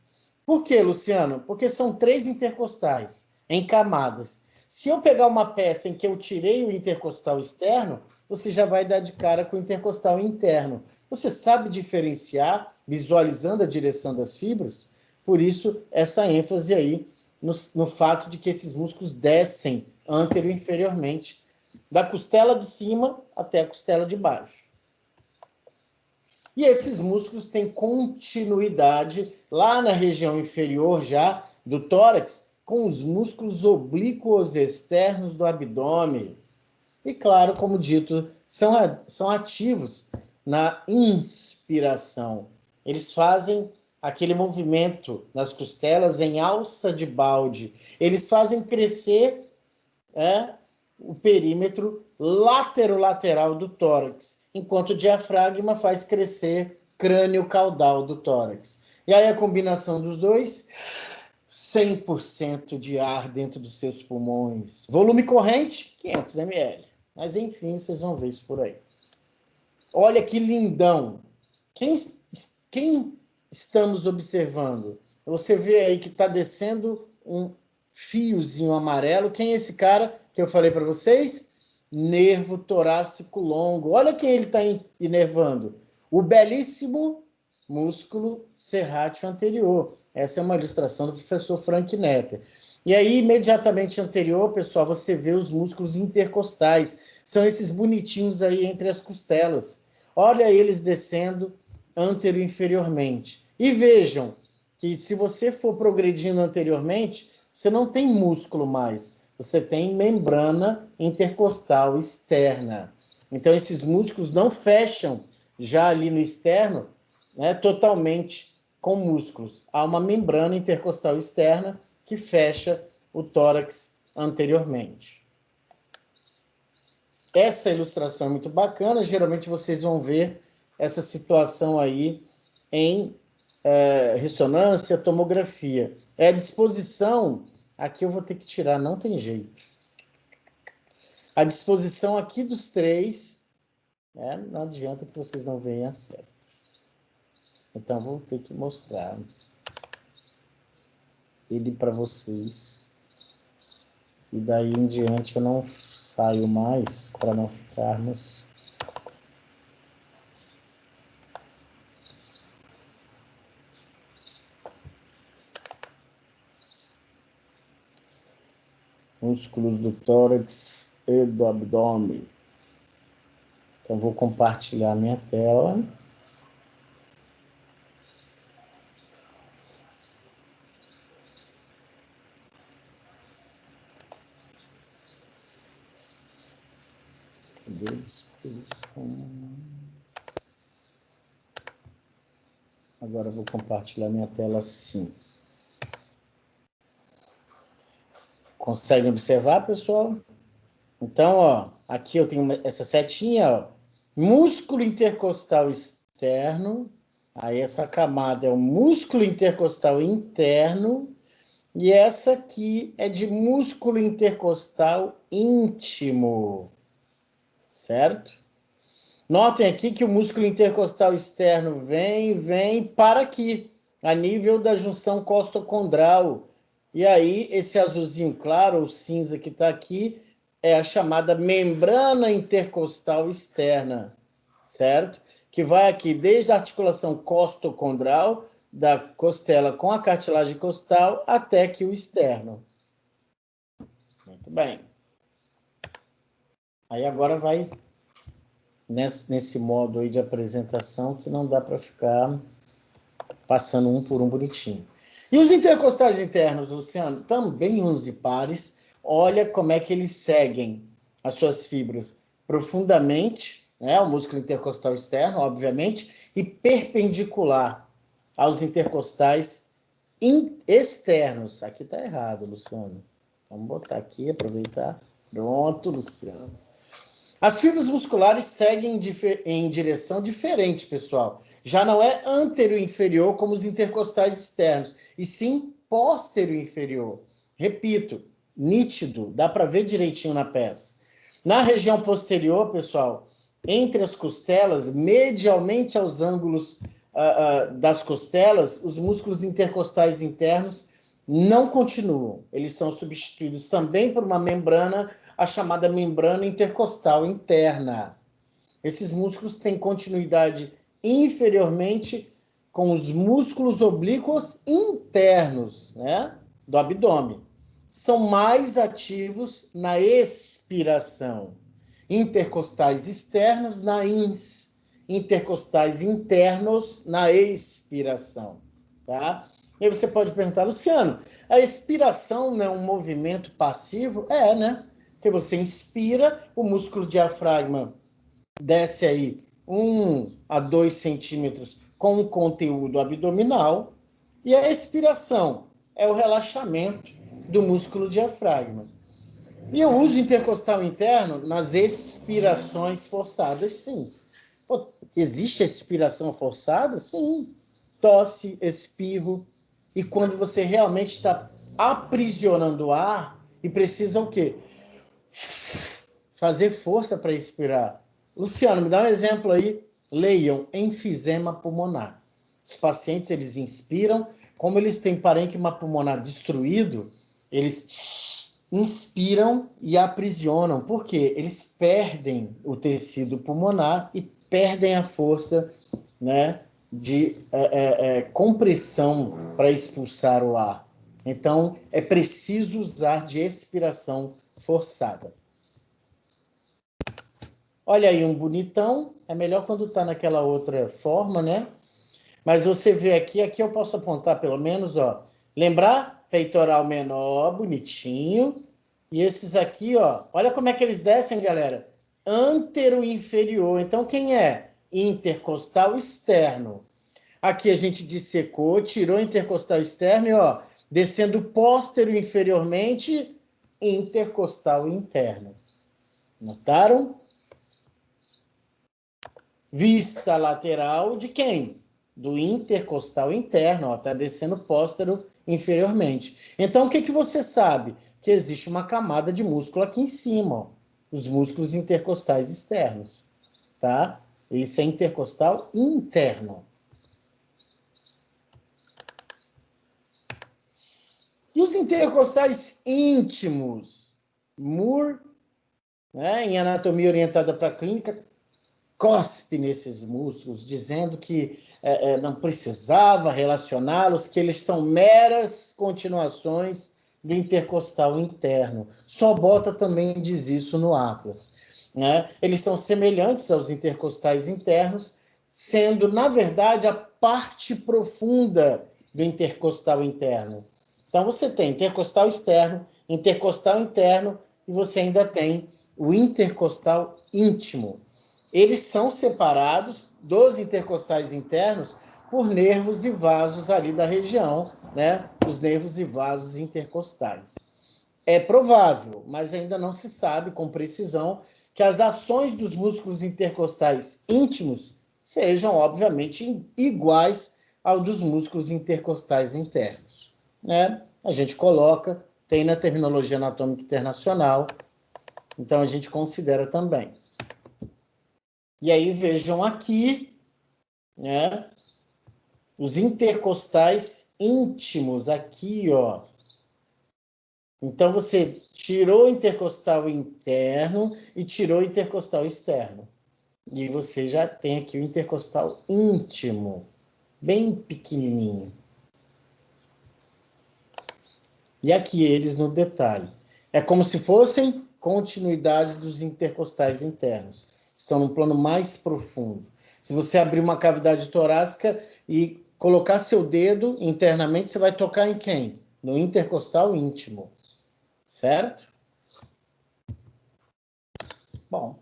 Speaker 1: Por quê, Luciano? Porque são 3 intercostais em camadas. Se eu pegar uma peça em que eu tirei o intercostal externo, você já vai dar de cara com o intercostal interno. Você sabe diferenciar, visualizando a direção das fibras? Por isso, essa ênfase aí no fato de que esses músculos descem antero-inferiormente, da costela de cima até a costela de baixo. E esses músculos têm continuidade lá na região inferior já do tórax, com os músculos oblíquos externos do abdômen. E claro, como dito, são ativos na inspiração. Eles fazem aquele movimento nas costelas em alça de balde. Eles fazem crescer o perímetro lateral do tórax, enquanto o diafragma faz crescer crânio caudal do tórax. E aí a combinação dos dois, 100% de ar dentro dos seus pulmões. Volume corrente, 500 ml. Mas enfim, vocês vão ver isso por aí. Olha que lindão. Quem estamos observando? Você vê aí que está descendo um fiozinho amarelo. Quem é esse cara que eu falei para vocês? Nervo torácico longo. Olha quem ele está inervando. O belíssimo músculo serrátil anterior. Essa é uma ilustração do professor Frank Netter. E aí, imediatamente anterior, pessoal, você vê os músculos intercostais. São esses bonitinhos aí entre as costelas. Olha eles descendo antero-inferiormente. E vejam que se você for progredindo anteriormente, você não tem músculo mais. Você tem membrana intercostal externa. Então, esses músculos não fecham já ali no externo, totalmente com músculos. Há uma membrana intercostal externa que fecha o tórax anteriormente. Essa ilustração é muito bacana. Geralmente vocês vão ver essa situação aí em ressonância, tomografia. É a disposição, aqui eu vou ter que tirar, não tem jeito. A disposição aqui dos 3, não adianta que vocês não venham certo. Então vou ter que mostrar ele para vocês. E daí em diante eu não saio mais para não ficarmos músculos do tórax e do abdômen. Então vou compartilhar minha tela. Agora eu vou compartilhar minha tela assim. Conseguem observar, pessoal? Então, ó, aqui eu tenho essa setinha, ó, músculo intercostal externo. Aí essa camada é o músculo intercostal interno. E essa aqui é de músculo intercostal íntimo. Certo? Notem aqui que o músculo intercostal externo vem para aqui, a nível da junção costocondral. E aí, esse azulzinho claro, ou cinza que está aqui, é a chamada membrana intercostal externa, certo? Que vai aqui desde a articulação costocondral, da costela com a cartilagem costal, até aqui o externo. Muito bem. Aí agora vai nesse modo aí de apresentação que não dá para ficar passando um por um bonitinho. E os intercostais internos, Luciano, também uns e pares. Olha como é que eles seguem as suas fibras profundamente, o músculo intercostal externo, obviamente, e perpendicular aos intercostais externos. Aqui está errado, Luciano. Vamos botar aqui, aproveitar. Pronto, Luciano. As fibras musculares seguem em direção diferente, pessoal. Já não é antero-inferior como os intercostais externos, e sim póstero-inferior. Repito, nítido, dá para ver direitinho na peça. Na região posterior, pessoal, entre as costelas, medialmente aos ângulos das costelas, os músculos intercostais internos não continuam. Eles são substituídos também por uma membrana, a chamada membrana intercostal interna. Esses músculos têm continuidade inferiormente com os músculos oblíquos internos, né, do abdômen. São mais ativos na expiração. Intercostais externos na ins, intercostais internos na expiração, tá? E aí você pode perguntar, Luciano, a expiração não é um movimento passivo? É, né? Porque você inspira, o músculo diafragma desce aí 1 a 2 centímetros com o conteúdo abdominal, e a expiração é o relaxamento do músculo diafragma. E eu uso intercostal interno nas expirações forçadas, sim. Pô, existe expiração forçada? Sim. Tosse, espirro. E quando você realmente está aprisionando o ar e precisa o quê? Fazer força para expirar. Luciano, me dá um exemplo aí. Leiam enfisema pulmonar. Os pacientes, eles inspiram, como eles têm parênquima pulmonar destruído, eles inspiram e aprisionam. Por quê? Eles perdem o tecido pulmonar e perdem a força, né, de compressão para expulsar o ar. Então, é preciso usar de expiração forçada. Olha aí um bonitão, é melhor quando está naquela outra forma, né? Mas você vê aqui eu posso apontar pelo menos, ó, lembrar? Peitoral menor, bonitinho. E esses aqui, ó, olha como é que eles descem, galera. Antero-inferior. Então, quem é? Intercostal externo. Aqui a gente dissecou, tirou intercostal externo e, ó, descendo póstero inferiormente, intercostal interno. Notaram? Vista lateral de quem? Do intercostal interno, ó, tá descendo póstero inferiormente. Então, o que você sabe? Que existe uma camada de músculo aqui em cima, ó, os músculos intercostais externos, tá? Esse é intercostal interno. E os intercostais íntimos? Moore, né, em Anatomia Orientada para a Clínica, cospe nesses músculos, dizendo que não precisava relacioná-los, que eles são meras continuações do intercostal interno. Sobota também diz isso no Atlas, né? Eles são semelhantes aos intercostais internos, sendo, na verdade, a parte profunda do intercostal interno. Então, você tem intercostal externo, intercostal interno, e você ainda tem o intercostal íntimo. Eles são separados dos intercostais internos por nervos e vasos ali da região, né? Os nervos e vasos intercostais. É provável, mas ainda não se sabe com precisão, que as ações dos músculos intercostais íntimos sejam, obviamente, iguais ao dos músculos intercostais internos, né? A gente coloca, tem na Terminologia Anatômica Internacional, então a gente considera também. E aí vejam aqui, né, os intercostais íntimos aqui, ó. Então você tirou o intercostal interno e tirou o intercostal externo. E você já tem aqui o intercostal íntimo, bem pequenininho. E aqui eles no detalhe. É como se fossem continuidades dos intercostais internos. Estão num plano mais profundo. Se você abrir uma cavidade torácica e colocar seu dedo internamente, você vai tocar em quem? No intercostal íntimo. Certo? Bom.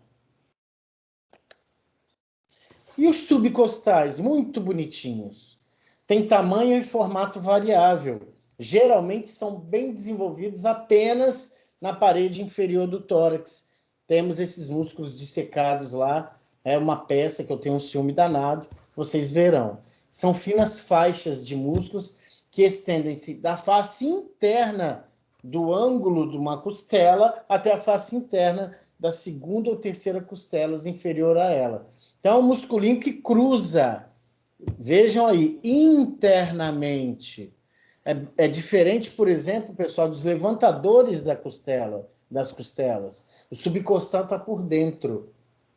Speaker 1: E os subcostais? Muito bonitinhos. Tem tamanho e formato variável. Geralmente são bem desenvolvidos apenas na parede inferior do tórax. Temos esses músculos dissecados lá. É uma peça que eu tenho um ciúme danado. Vocês verão. São finas faixas de músculos que estendem-se da face interna do ângulo de uma costela até a face interna da segunda ou terceira costelas inferior a ela. Então, é um musculinho que cruza. Vejam aí, internamente. É diferente, por exemplo, pessoal, dos levantadores das costelas. O subcostal está por dentro,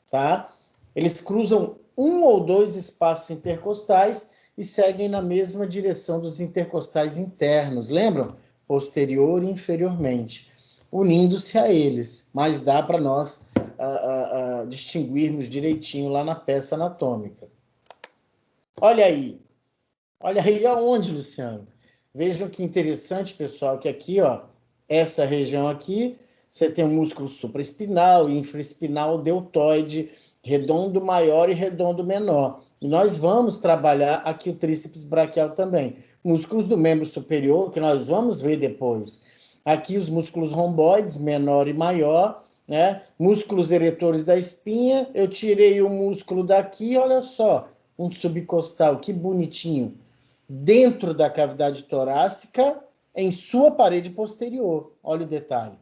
Speaker 1: tá? Eles cruzam um ou dois espaços intercostais e seguem na mesma direção dos intercostais internos, lembram? Posterior e inferiormente, unindo-se a eles. Mas dá para nós distinguirmos direitinho lá na peça anatômica. Olha aí aonde, Luciano? Vejam que interessante, pessoal, que aqui, ó, essa região aqui, você tem o músculo supraespinal, infraespinal, deltoide, redondo maior e redondo menor. E nós vamos trabalhar aqui o tríceps braquial também. Músculos do membro superior, que nós vamos ver depois. Aqui os músculos romboides, menor e maior, né? Músculos eretores da espinha. Eu tirei o músculo daqui, olha só, um subcostal, que bonitinho. Dentro da cavidade torácica, em sua parede posterior. Olha o detalhe.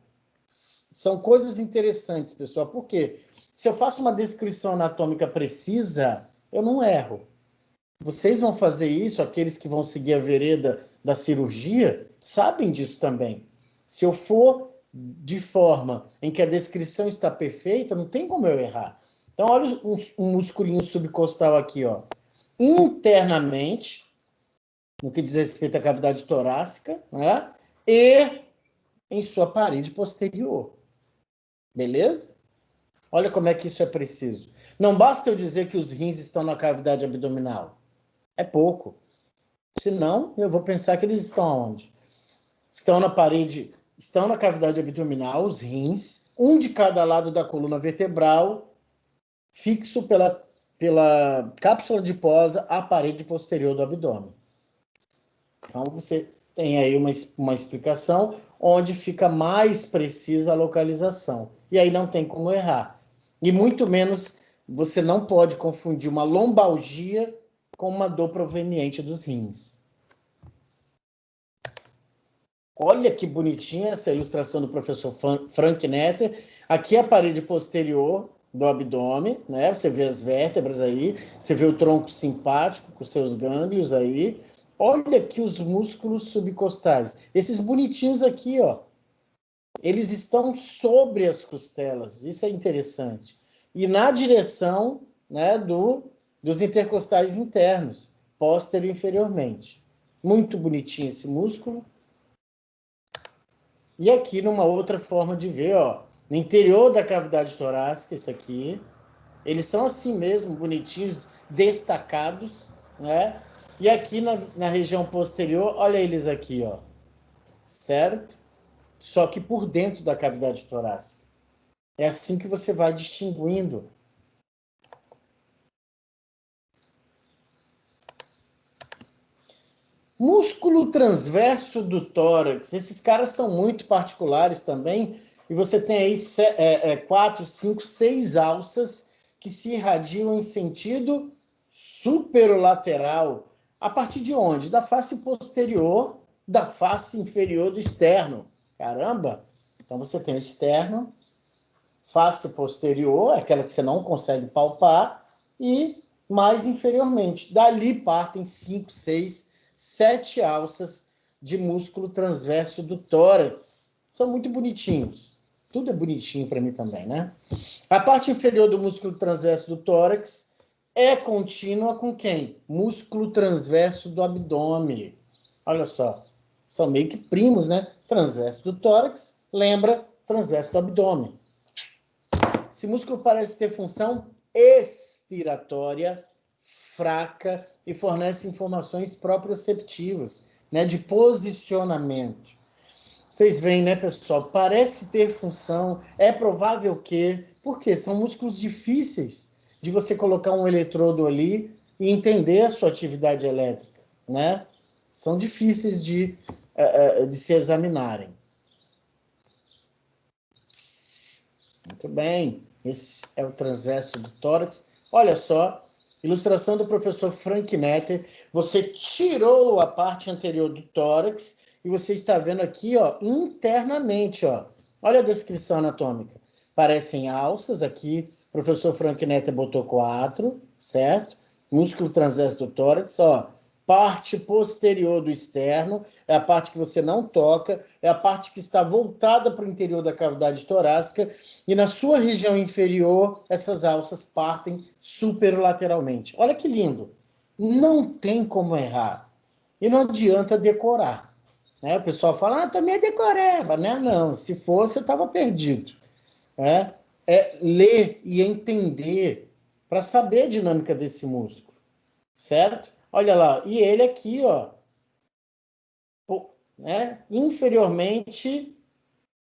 Speaker 1: São coisas interessantes, pessoal. Por quê? Se eu faço uma descrição anatômica precisa, eu não erro. Vocês vão fazer isso, aqueles que vão seguir a vereda da cirurgia, sabem disso também. Se eu for de forma em que a descrição está perfeita, não tem como eu errar. Então, olha um musculinho subcostal aqui, ó. Internamente, no que diz respeito à cavidade torácica, né? E em sua parede posterior. Beleza? Olha como é que isso é preciso. Não basta eu dizer que os rins estão na cavidade abdominal. É pouco. Senão, eu vou pensar que eles estão onde? Estão na parede, estão na cavidade abdominal, os rins, um de cada lado da coluna vertebral, fixo pela cápsula adiposa à parede posterior do abdômen. Então, você tem aí uma explicação onde fica mais precisa a localização. E aí não tem como errar. E muito menos, você não pode confundir uma lombalgia com uma dor proveniente dos rins. Olha que bonitinha essa ilustração do professor Frank Netter. Aqui é a parede posterior do abdômen, né? Você vê as vértebras aí, você vê o tronco simpático com seus gânglios aí. Olha aqui os músculos subcostais. Esses bonitinhos aqui, ó. Eles estão sobre as costelas. Isso é interessante. E na direção, né, dos intercostais internos, posterior e inferiormente. Muito bonitinho esse músculo. E aqui numa outra forma de ver, ó, no interior da cavidade torácica, isso aqui, eles são assim mesmo, bonitinhos, destacados, né? E aqui na região posterior, olha eles aqui, ó, certo? Só que por dentro da cavidade torácica. É assim que você vai distinguindo. Músculo transverso do tórax. Esses caras são muito particulares também. E você tem aí 4, 5, 6 alças que se irradiam em sentido superolateral. A partir de onde? Da face posterior, da face inferior do externo. Caramba! Então você tem o externo, face posterior, aquela que você não consegue palpar, e mais inferiormente. Dali partem 5, 6, 7 alças de músculo transverso do tórax. São muito bonitinhos. Tudo é bonitinho para mim também, né? A parte inferior do músculo transverso do tórax é contínua com quem? Músculo transverso do abdômen. Olha só, são meio que primos, né? Transverso do tórax, lembra transverso do abdômen. Esse músculo parece ter função expiratória fraca e fornece informações proprioceptivas, né, de posicionamento. Vocês veem, né, pessoal? Parece ter função, é provável que... Por quê? São músculos difíceis de você colocar um eletrodo ali e entender a sua atividade elétrica. né? São difíceis de se examinarem. Muito bem, esse é o transverso do tórax. Olha só, ilustração do professor Frank Netter. Você tirou a parte anterior do tórax e você está vendo aqui, ó, internamente, ó. Olha a descrição anatômica. Parecem alças aqui. O professor Frank Netter botou 4, certo? Músculo transverso do tórax, ó. Parte posterior do externo, é a parte que você não toca, é a parte que está voltada para o interior da cavidade torácica, e na sua região inferior, essas alças partem superolateralmente. Olha que lindo! Não tem como errar. E não adianta decorar. Né? O pessoal fala, também é decoreba, né? Não, se fosse, eu estava perdido. É ler e entender para saber a dinâmica desse músculo, certo? Olha lá, e ele aqui, ó, né, inferiormente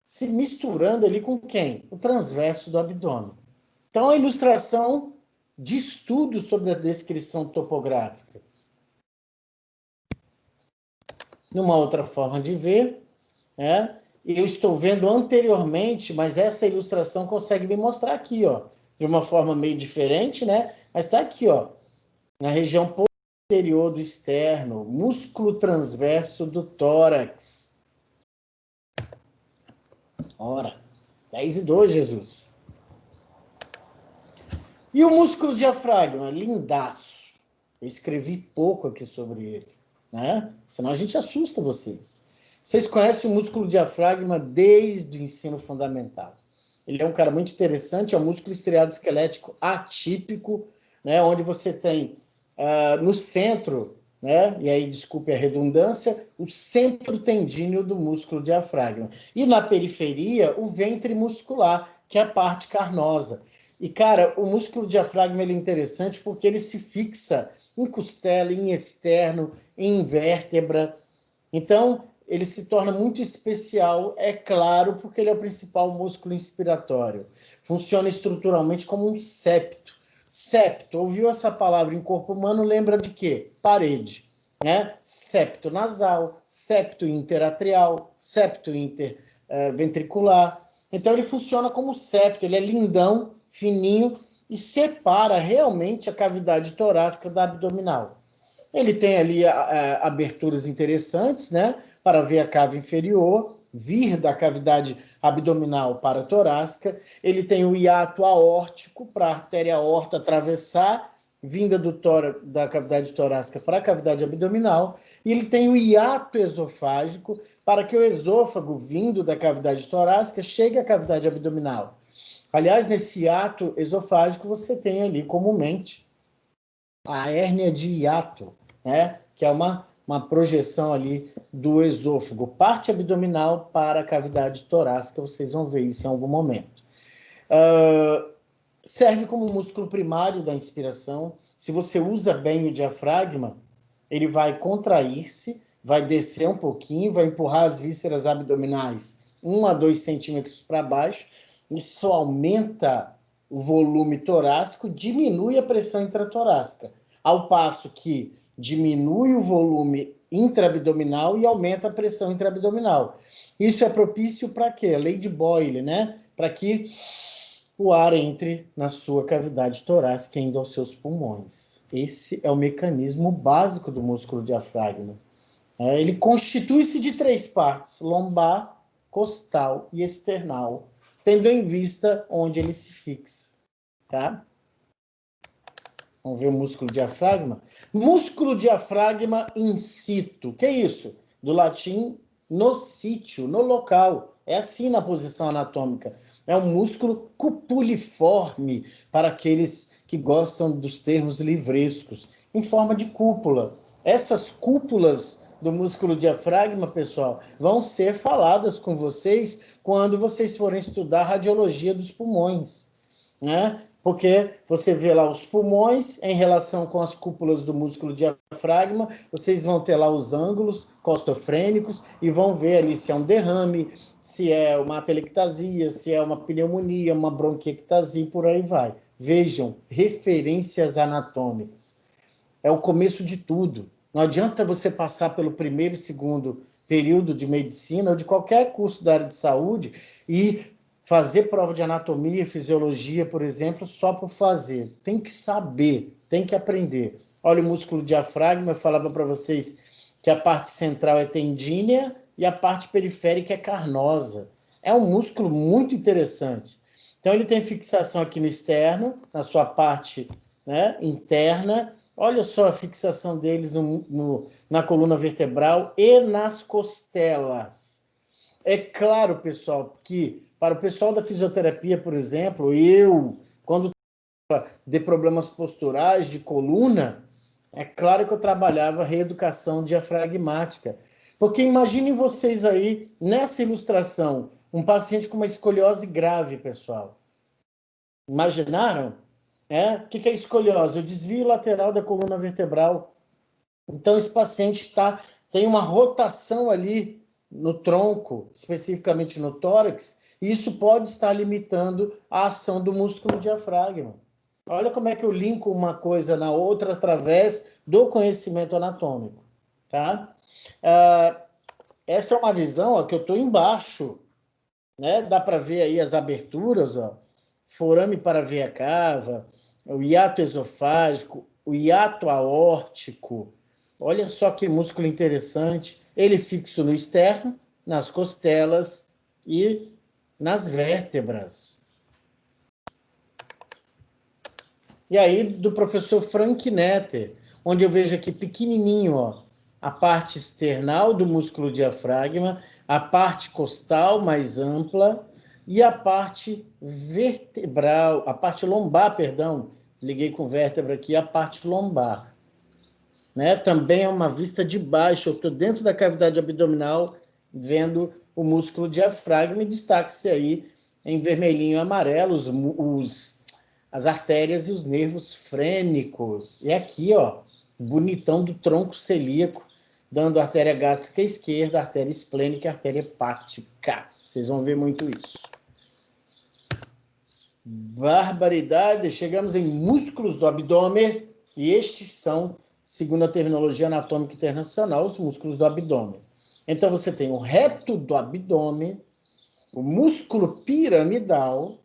Speaker 1: se misturando ali com quem? O transverso do abdômen. Então, a ilustração de estudo sobre a descrição topográfica. Numa outra forma de ver, né, eu estou vendo anteriormente, mas essa ilustração consegue me mostrar aqui, ó, de uma forma meio diferente, né? Mas está aqui, ó, na região posterior do externo, músculo transverso do tórax. Ora, 10:02, Jesus. E o músculo diafragma? Lindaço. Eu escrevi pouco aqui sobre ele, né? Senão a gente assusta vocês. Vocês conhecem o músculo diafragma desde o ensino fundamental. Ele é um cara muito interessante, é um músculo estriado esquelético atípico, né? Onde você tem no centro, né? E aí, desculpe a redundância, o centro tendíneo do músculo diafragma. E na periferia, o ventre muscular, que é a parte carnosa. E, cara, o músculo diafragma ele é interessante porque ele se fixa em costela, em externo, em vértebra. Então, ele se torna muito especial, é claro, porque ele é o principal músculo inspiratório. Funciona estruturalmente como um septo. Septo, ouviu essa palavra em corpo humano, lembra de quê? Parede, né? Septo nasal, septo interatrial, septo interventricular. Então ele funciona como septo, ele é lindão, fininho e separa realmente a cavidade torácica da abdominal. Ele tem ali aberturas interessantes, né? Para ver a cava inferior, vir da cavidade abdominal para a torácica. Ele tem o hiato aórtico para a artéria aorta atravessar, vinda da cavidade torácica para a cavidade abdominal. E ele tem o hiato esofágico para que o esôfago, vindo da cavidade torácica, chegue à cavidade abdominal. Aliás, nesse hiato esofágico, você tem ali comumente a hérnia de hiato, né? Que é uma projeção ali do esôfago, parte abdominal para a cavidade torácica, vocês vão ver isso em algum momento. Serve como músculo primário da inspiração. Se você usa bem o diafragma, ele vai contrair-se, vai descer um pouquinho, vai empurrar as vísceras abdominais 1 a 2 centímetros para baixo, isso aumenta o volume torácico, diminui a pressão intratorácica, ao passo que diminui o volume intraabdominal e aumenta a pressão intraabdominal. Isso é propício para quê? A lei de Boyle, né? Para que o ar entre na sua cavidade torácica indo aos seus pulmões. Esse é o mecanismo básico do músculo diafragma. Ele constitui-se de 3 partes, lombar, costal e external, tendo em vista onde ele se fixa. Tá? Vamos ver o músculo diafragma? Músculo diafragma in situ. Que é isso? Do latim no sítio, no local. É assim na posição anatômica. É um músculo cupuliforme para aqueles que gostam dos termos livrescos, em forma de cúpula. Essas cúpulas do músculo diafragma, pessoal, vão ser faladas com vocês quando vocês forem estudar a radiologia dos pulmões, né? Porque você vê lá os pulmões em relação com as cúpulas do músculo diafragma, vocês vão ter lá os ângulos costofrênicos e vão ver ali se é um derrame, se é uma atelectasia, se é uma pneumonia, uma bronquiectasia e por aí vai. Vejam, referências anatômicas. É o começo de tudo, Não adianta você passar pelo primeiro e segundo período de medicina ou de qualquer curso da área de saúde e fazer prova de anatomia e fisiologia, por exemplo, só por fazer. Tem que saber, tem que aprender. Olha o músculo diafragma, eu falava para vocês que a parte central é tendínea e a parte periférica é carnosa. É um músculo muito interessante. Então, ele tem fixação aqui no externo, na sua parte, né, interna. Olha só a fixação deles na coluna vertebral e nas costelas. É claro, pessoal, que para o pessoal da fisioterapia, por exemplo, quando de problemas posturais, de coluna, é claro que eu trabalhava reeducação diafragmática. Porque imaginem vocês aí, nessa ilustração, um paciente com uma escoliose grave, pessoal. Imaginaram? O que é escoliose? O desvio lateral da coluna vertebral. Então, esse paciente tem uma rotação ali no tronco, especificamente no tórax, e isso pode estar limitando a ação do músculo diafragma. Olha como é que eu linko uma coisa na outra através do conhecimento anatômico, tá? Essa é uma visão que eu estou embaixo, né? Dá para ver aí as aberturas, ó. Forame para a veia cava, o hiato esofágico, o hiato aórtico. Olha só que músculo interessante. Ele fixo no externo, nas costelas e nas vértebras. E aí, do professor Frank Netter, onde eu vejo aqui pequenininho, ó, a parte external do músculo diafragma, a parte costal mais ampla e a parte vertebral, a parte lombar, perdão, liguei com vértebra aqui, a parte lombar. Né? Também é uma vista de baixo, eu estou dentro da cavidade abdominal vendo o músculo diafragma e destaque-se aí em vermelhinho e amarelo as artérias e os nervos frênicos. E aqui, ó, bonitão do tronco celíaco, dando artéria gástrica esquerda, artéria esplênica e artéria hepática. Vocês vão ver muito isso. Barbaridade! Chegamos em músculos do abdômen e estes são, segundo a terminologia anatômica internacional, os músculos do abdômen. Então você tem o reto do abdômen, o músculo piramidal,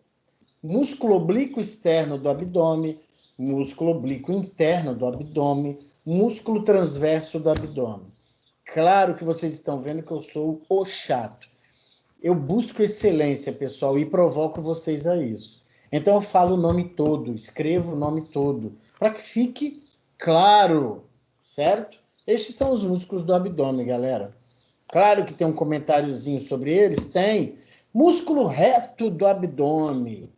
Speaker 1: músculo oblíquo externo do abdômen, músculo oblíquo interno do abdômen, músculo transverso do abdômen. Claro que vocês estão vendo que eu sou o chato. Eu busco excelência, pessoal, e provoco vocês a isso. Então eu falo o nome todo, escrevo o nome todo, para que fique claro, certo? Estes são os músculos do abdômen, galera. Claro que tem um comentáriozinho sobre eles, tem. Músculo reto do abdômen.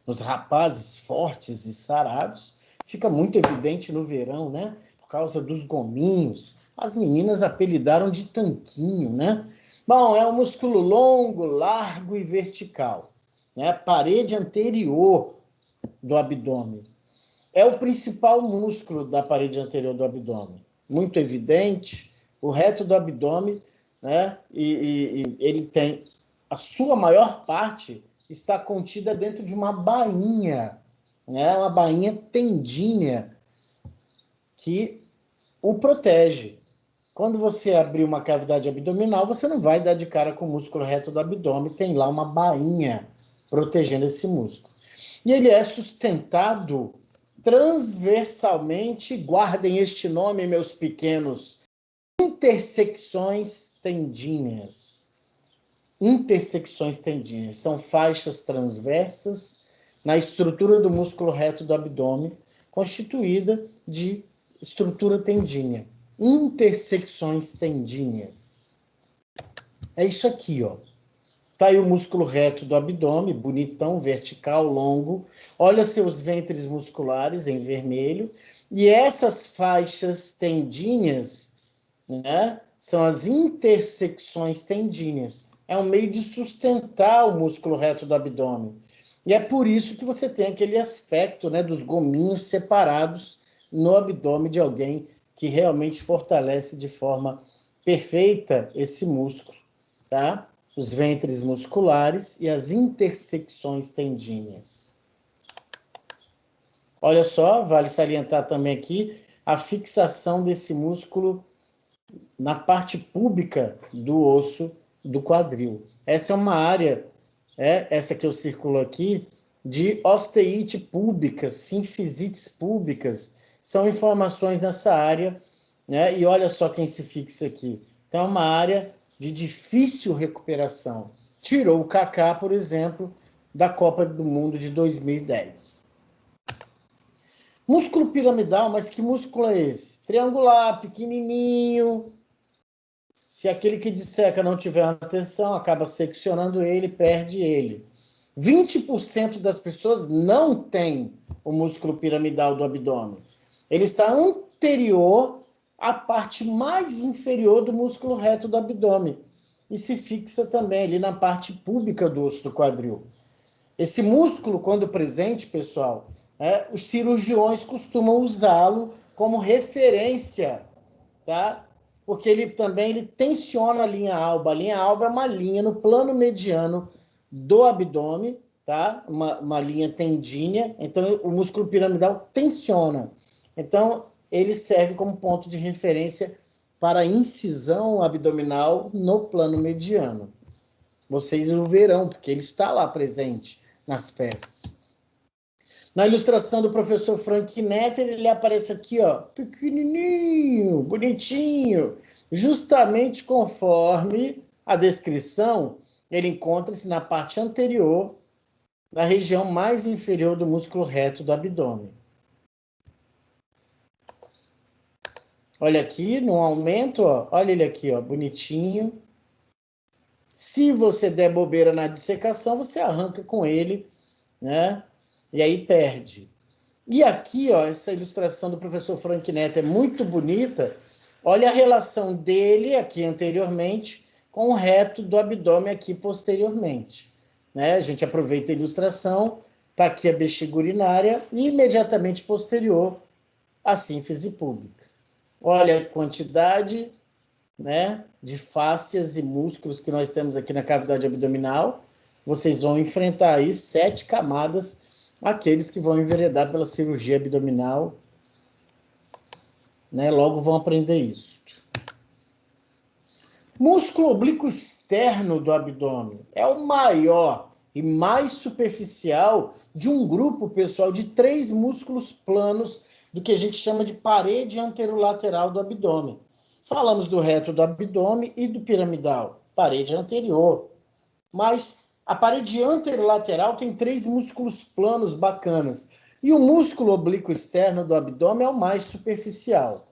Speaker 1: Nos rapazes fortes e sarados, fica muito evidente no verão, né? Por causa dos gominhos. As meninas apelidaram de tanquinho, né? Bom, é um músculo longo, largo e vertical, né? A parede anterior do abdômen. É o principal músculo da parede anterior do abdômen. Muito evidente, o reto do abdômen, né? E ele tem a sua maior parte está contida dentro de uma bainha, né? Uma bainha tendínea que o protege. Quando você abrir uma cavidade abdominal, você não vai dar de cara com o músculo reto do abdômen, tem lá uma bainha protegendo esse músculo. E ele é sustentado transversalmente, guardem este nome, meus pequenos, intersecções tendíneas. Intersecções tendíneas são faixas transversas na estrutura do músculo reto do abdômen, constituída de estrutura tendínea. Intersecções tendíneas. É isso aqui, ó. Tá aí o músculo reto do abdômen, bonitão, vertical, longo. Olha seus ventres musculares em vermelho. E essas faixas tendíneas, né, são as intersecções tendíneas. É um meio de sustentar o músculo reto do abdômen. E é por isso que você tem aquele aspecto, né, dos gominhos separados no abdômen de alguém que realmente fortalece de forma perfeita esse músculo, tá? Os ventres musculares e as intersecções tendíneas. Olha só, vale salientar também aqui a fixação desse músculo na parte púbica do osso do quadril. Essa é uma área, essa que eu circulo aqui, de osteite púbica, sinfisites púbicas, são informações nessa área, né? E olha só quem se fixa aqui. Então, é uma área de difícil recuperação. Tirou o Kaká, por exemplo, da Copa do Mundo de 2010. Músculo piramidal, mas que músculo é esse? Triangular, pequenininho. Se aquele que disseca não tiver atenção, acaba seccionando ele, perde ele. 20% das pessoas não tem o músculo piramidal do abdômen. Ele está anterior à parte mais inferior do músculo reto do abdômen e se fixa também ali na parte púbica do osso do quadril. Esse músculo, quando presente, pessoal, os cirurgiões costumam usá-lo como referência, tá? Porque ele tensiona a linha alba. A linha alba é uma linha no plano mediano do abdômen, tá? Uma linha tendínea. Então, o músculo piramidal tensiona. Então, ele serve como ponto de referência para a incisão abdominal no plano mediano. Vocês o verão, porque ele está lá presente nas peças. Na ilustração do professor Frank Netter, ele aparece aqui, ó, pequenininho, bonitinho, justamente conforme a descrição, ele encontra-se na parte anterior, na região mais inferior do músculo reto do abdômen. Olha aqui, no aumento, ó, olha ele aqui, ó, bonitinho. Se você der bobeira na dissecação, você arranca com ele, né? E aí perde. E aqui, ó, essa ilustração do professor Frank Netter é muito bonita. Olha a relação dele aqui anteriormente com o reto do abdômen aqui posteriormente. Né? A gente aproveita a ilustração, está aqui a bexiga urinária e imediatamente posterior a sínfise pública. Olha a quantidade, né, de fáscias e músculos que nós temos aqui na cavidade abdominal. Vocês vão enfrentar aí 7 camadas, aqueles que vão enveredar pela cirurgia abdominal, né, logo vão aprender isso. Músculo oblíquo externo do abdômen é o maior e mais superficial de um grupo, pessoal, de 3 músculos planos do que a gente chama de parede anterolateral do abdômen. Falamos do reto do abdômen e do piramidal, parede anterior. Mas a parede anterolateral tem 3 músculos planos bacanas. E o músculo oblíquo externo do abdômen é o mais superficial.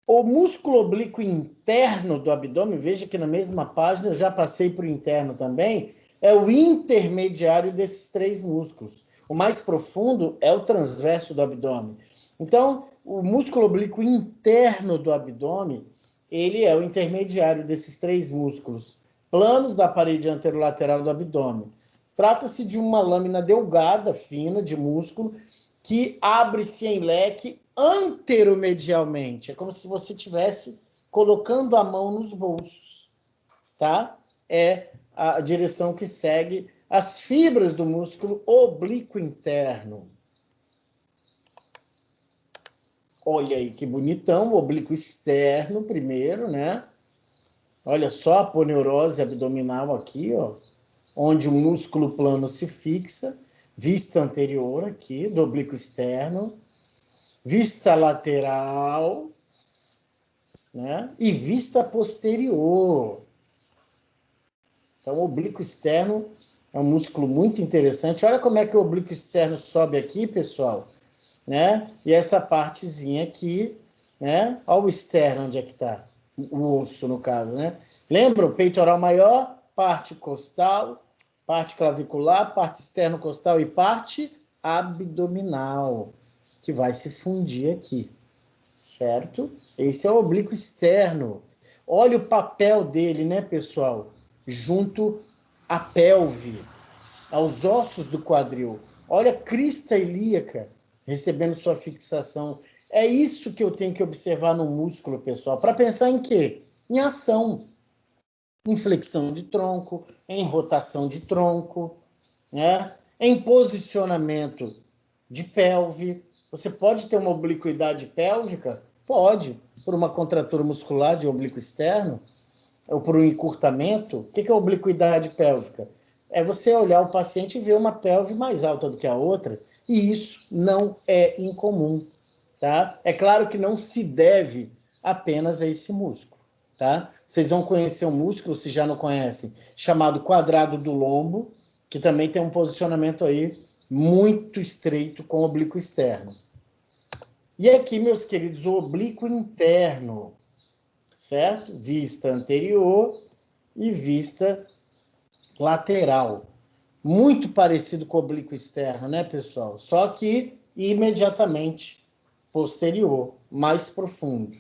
Speaker 1: O músculo oblíquo interno do abdômen, veja que na mesma página eu já passei para o interno também, é o intermediário desses 3 músculos. O mais profundo é o transverso do abdômen. Então, o músculo oblíquo interno do abdômen, ele é o intermediário desses 3 músculos planos da parede anterolateral do abdômen. Trata-se de uma lâmina delgada, fina, de músculo, que abre-se em leque anteromedialmente. É como se você estivesse colocando a mão nos bolsos, tá? É a direção que segue as fibras do músculo oblíquo interno. Olha aí que bonitão, o oblíquo externo primeiro, né? Olha só a aponeurose abdominal aqui, ó, onde o músculo plano se fixa, vista anterior aqui, do oblíquo externo, vista lateral, né? E vista posterior. Então, o oblíquo externo é um músculo muito interessante. Olha como é que o oblíquo externo sobe aqui, pessoal, né? E essa partezinha aqui, né? Olha o externo, onde é que está? O osso, no caso, né? Lembra? O peitoral maior, parte costal, parte clavicular, parte externo-costal e parte abdominal, que vai se fundir aqui, certo? Esse é o oblíquo externo. Olha o papel dele, né, pessoal? Junto à pelve, aos ossos do quadril. Olha a crista ilíaca recebendo sua fixação. É isso que eu tenho que observar no músculo, pessoal. Para pensar em quê? Em ação. Em flexão de tronco, em rotação de tronco, né? Em posicionamento de pelve, Você pode ter uma obliquidade pélvica? Pode, por uma contratura muscular de oblíquo externo, ou por um encurtamento. O que é obliquidade pélvica? É você olhar o paciente e ver uma pelve mais alta do que a outra, e isso não é incomum, tá? É claro que não se deve apenas a esse músculo, tá? Vocês vão conhecer um músculo, se já não conhecem, chamado quadrado do lombo, que também tem um posicionamento aí muito estreito com o oblíquo externo. E aqui, meus queridos, o oblíquo interno, certo? Vista anterior e vista lateral. Muito parecido com o oblíquo externo, né, pessoal? Só que imediatamente posterior, mais profundo.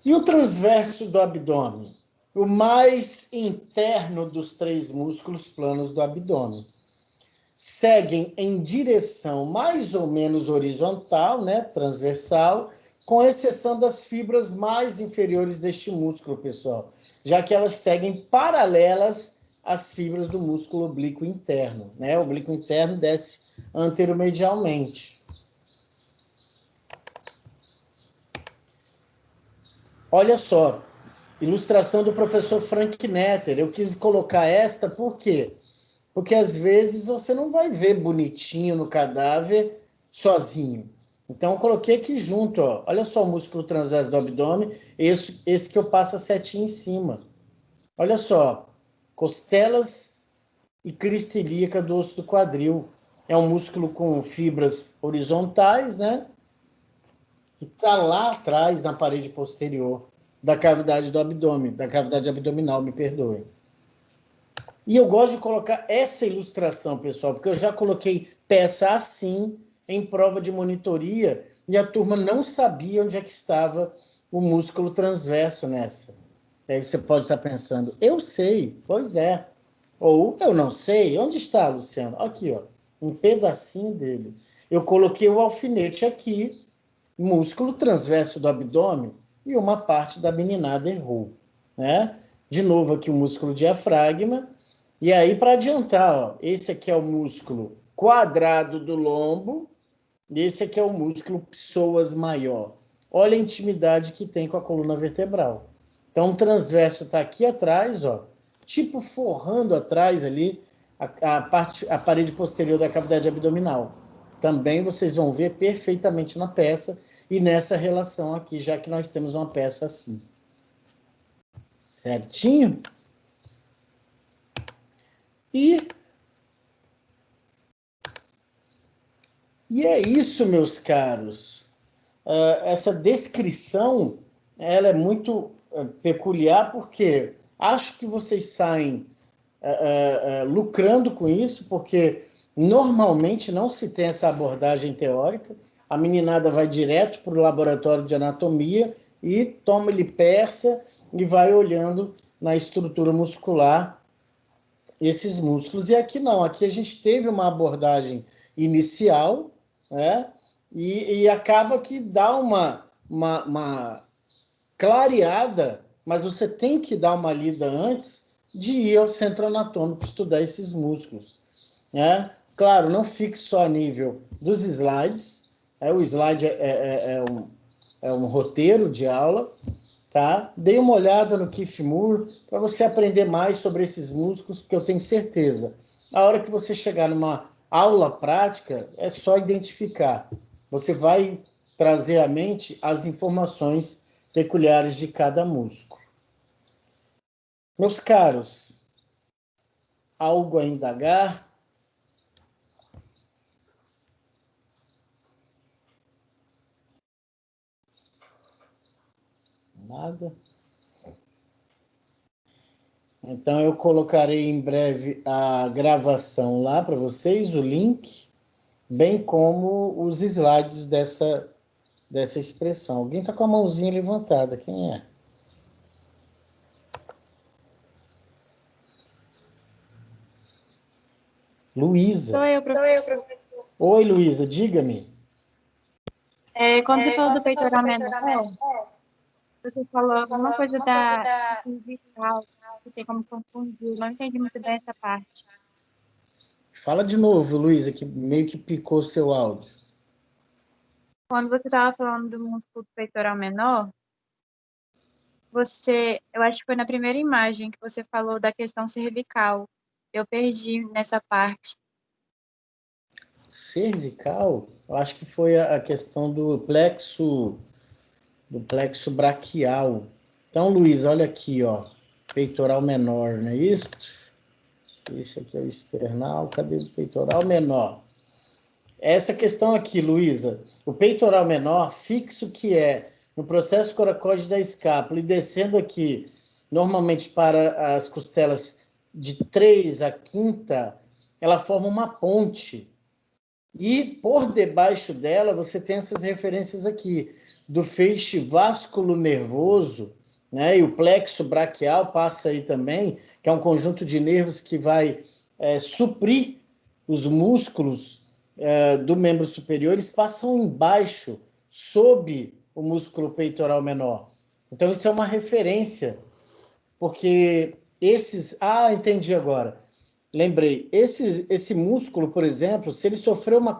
Speaker 1: E o transverso do abdômen? O mais interno dos três músculos planos do abdômen. Seguem em direção mais ou menos horizontal, né, transversal, com exceção das fibras mais inferiores deste músculo, pessoal, já que elas seguem paralelas às fibras do músculo oblíquo interno, né? O oblíquo interno desce anteromedialmente. Olha só, ilustração do professor Frank Netter. Eu quis colocar esta por quê? Porque às vezes você não vai ver bonitinho no cadáver sozinho. Então eu coloquei aqui junto, ó. Olha só o músculo transverso do abdômen, esse que eu passo a setinha em cima. Olha só, costelas e crista ilíaca do osso do quadril. É um músculo com fibras horizontais, né? Que está lá atrás na parede posterior da cavidade do abdômen, da cavidade abdominal, me perdoe. E eu gosto de colocar essa ilustração, pessoal, porque eu já coloquei peça assim em prova de monitoria e a turma não sabia onde é que estava o músculo transverso nessa. Aí você pode estar pensando, eu sei, pois é. Ou eu não sei, onde está, Luciano? Aqui, ó, um pedacinho dele. Eu coloquei o alfinete aqui, músculo transverso do abdômen, e uma parte da meninada errou, né? De novo aqui o músculo diafragma. E aí, para adiantar, ó, esse aqui é o músculo quadrado do lombo, e esse aqui é o músculo psoas maior. Olha a intimidade que tem com a coluna vertebral. Então, o transverso está aqui atrás, ó, tipo forrando atrás ali a parede posterior da cavidade abdominal. Também vocês vão ver perfeitamente na peça e nessa relação aqui, já que nós temos uma peça assim. Certinho? E é isso, meus caros. Essa descrição ela é muito peculiar, porque acho que vocês saem lucrando com isso, porque normalmente não se tem essa abordagem teórica. A meninada vai direto para o laboratório de anatomia e toma-lhe peça e vai olhando na estrutura muscular esses músculos. E aqui não, aqui a gente teve uma abordagem inicial, né? E acaba que dá uma clareada, mas você tem que dar uma lida antes de ir ao centro anatômico estudar esses músculos, né? Claro, não fique só a nível dos slides, o slide é um roteiro de aula, tá? Dê uma olhada no Keith Moore para você aprender mais sobre esses músculos, porque eu tenho certeza, a hora que você chegar numa aula prática, é só identificar. Você vai trazer à mente as informações peculiares de cada músculo. Meus caros, algo a indagar? Nada? Então eu colocarei em breve a gravação lá para vocês, o link, bem como os slides dessa expressão. Alguém está com a mãozinha levantada, quem é? Luísa.
Speaker 2: Sou eu, professor.
Speaker 1: Oi, Luísa, diga-me.
Speaker 2: Quando você falou do peitoral menor, você falou alguma coisa da cervical, que tem como confundir. Não entendi muito bem essa parte.
Speaker 1: Fala de novo, Luísa, que meio que picou o seu áudio.
Speaker 2: Quando você estava falando do músculo peitoral menor, eu acho que foi na primeira imagem que você falou da questão cervical. Eu perdi nessa parte.
Speaker 1: Cervical, eu acho que foi a questão do plexo braquial. Então, Luiz, olha aqui, ó, peitoral menor, não é isso? Esse aqui é o external, cadê o peitoral menor? Essa questão aqui, Luísa, o peitoral menor, fixo que é no processo coracoide da escápula e descendo aqui, normalmente para as costelas de 3 a quinta, ela forma uma ponte. E por debaixo dela você tem essas referências aqui do feixe vasculo nervoso, né? E o plexo braquial passa aí também, que é um conjunto de nervos que vai suprir os músculos do membro superior, eles passam embaixo, sob o músculo peitoral menor. Então isso é uma referência, porque esses... Ah, entendi agora. Lembrei, esse músculo, por exemplo, se ele sofreu uma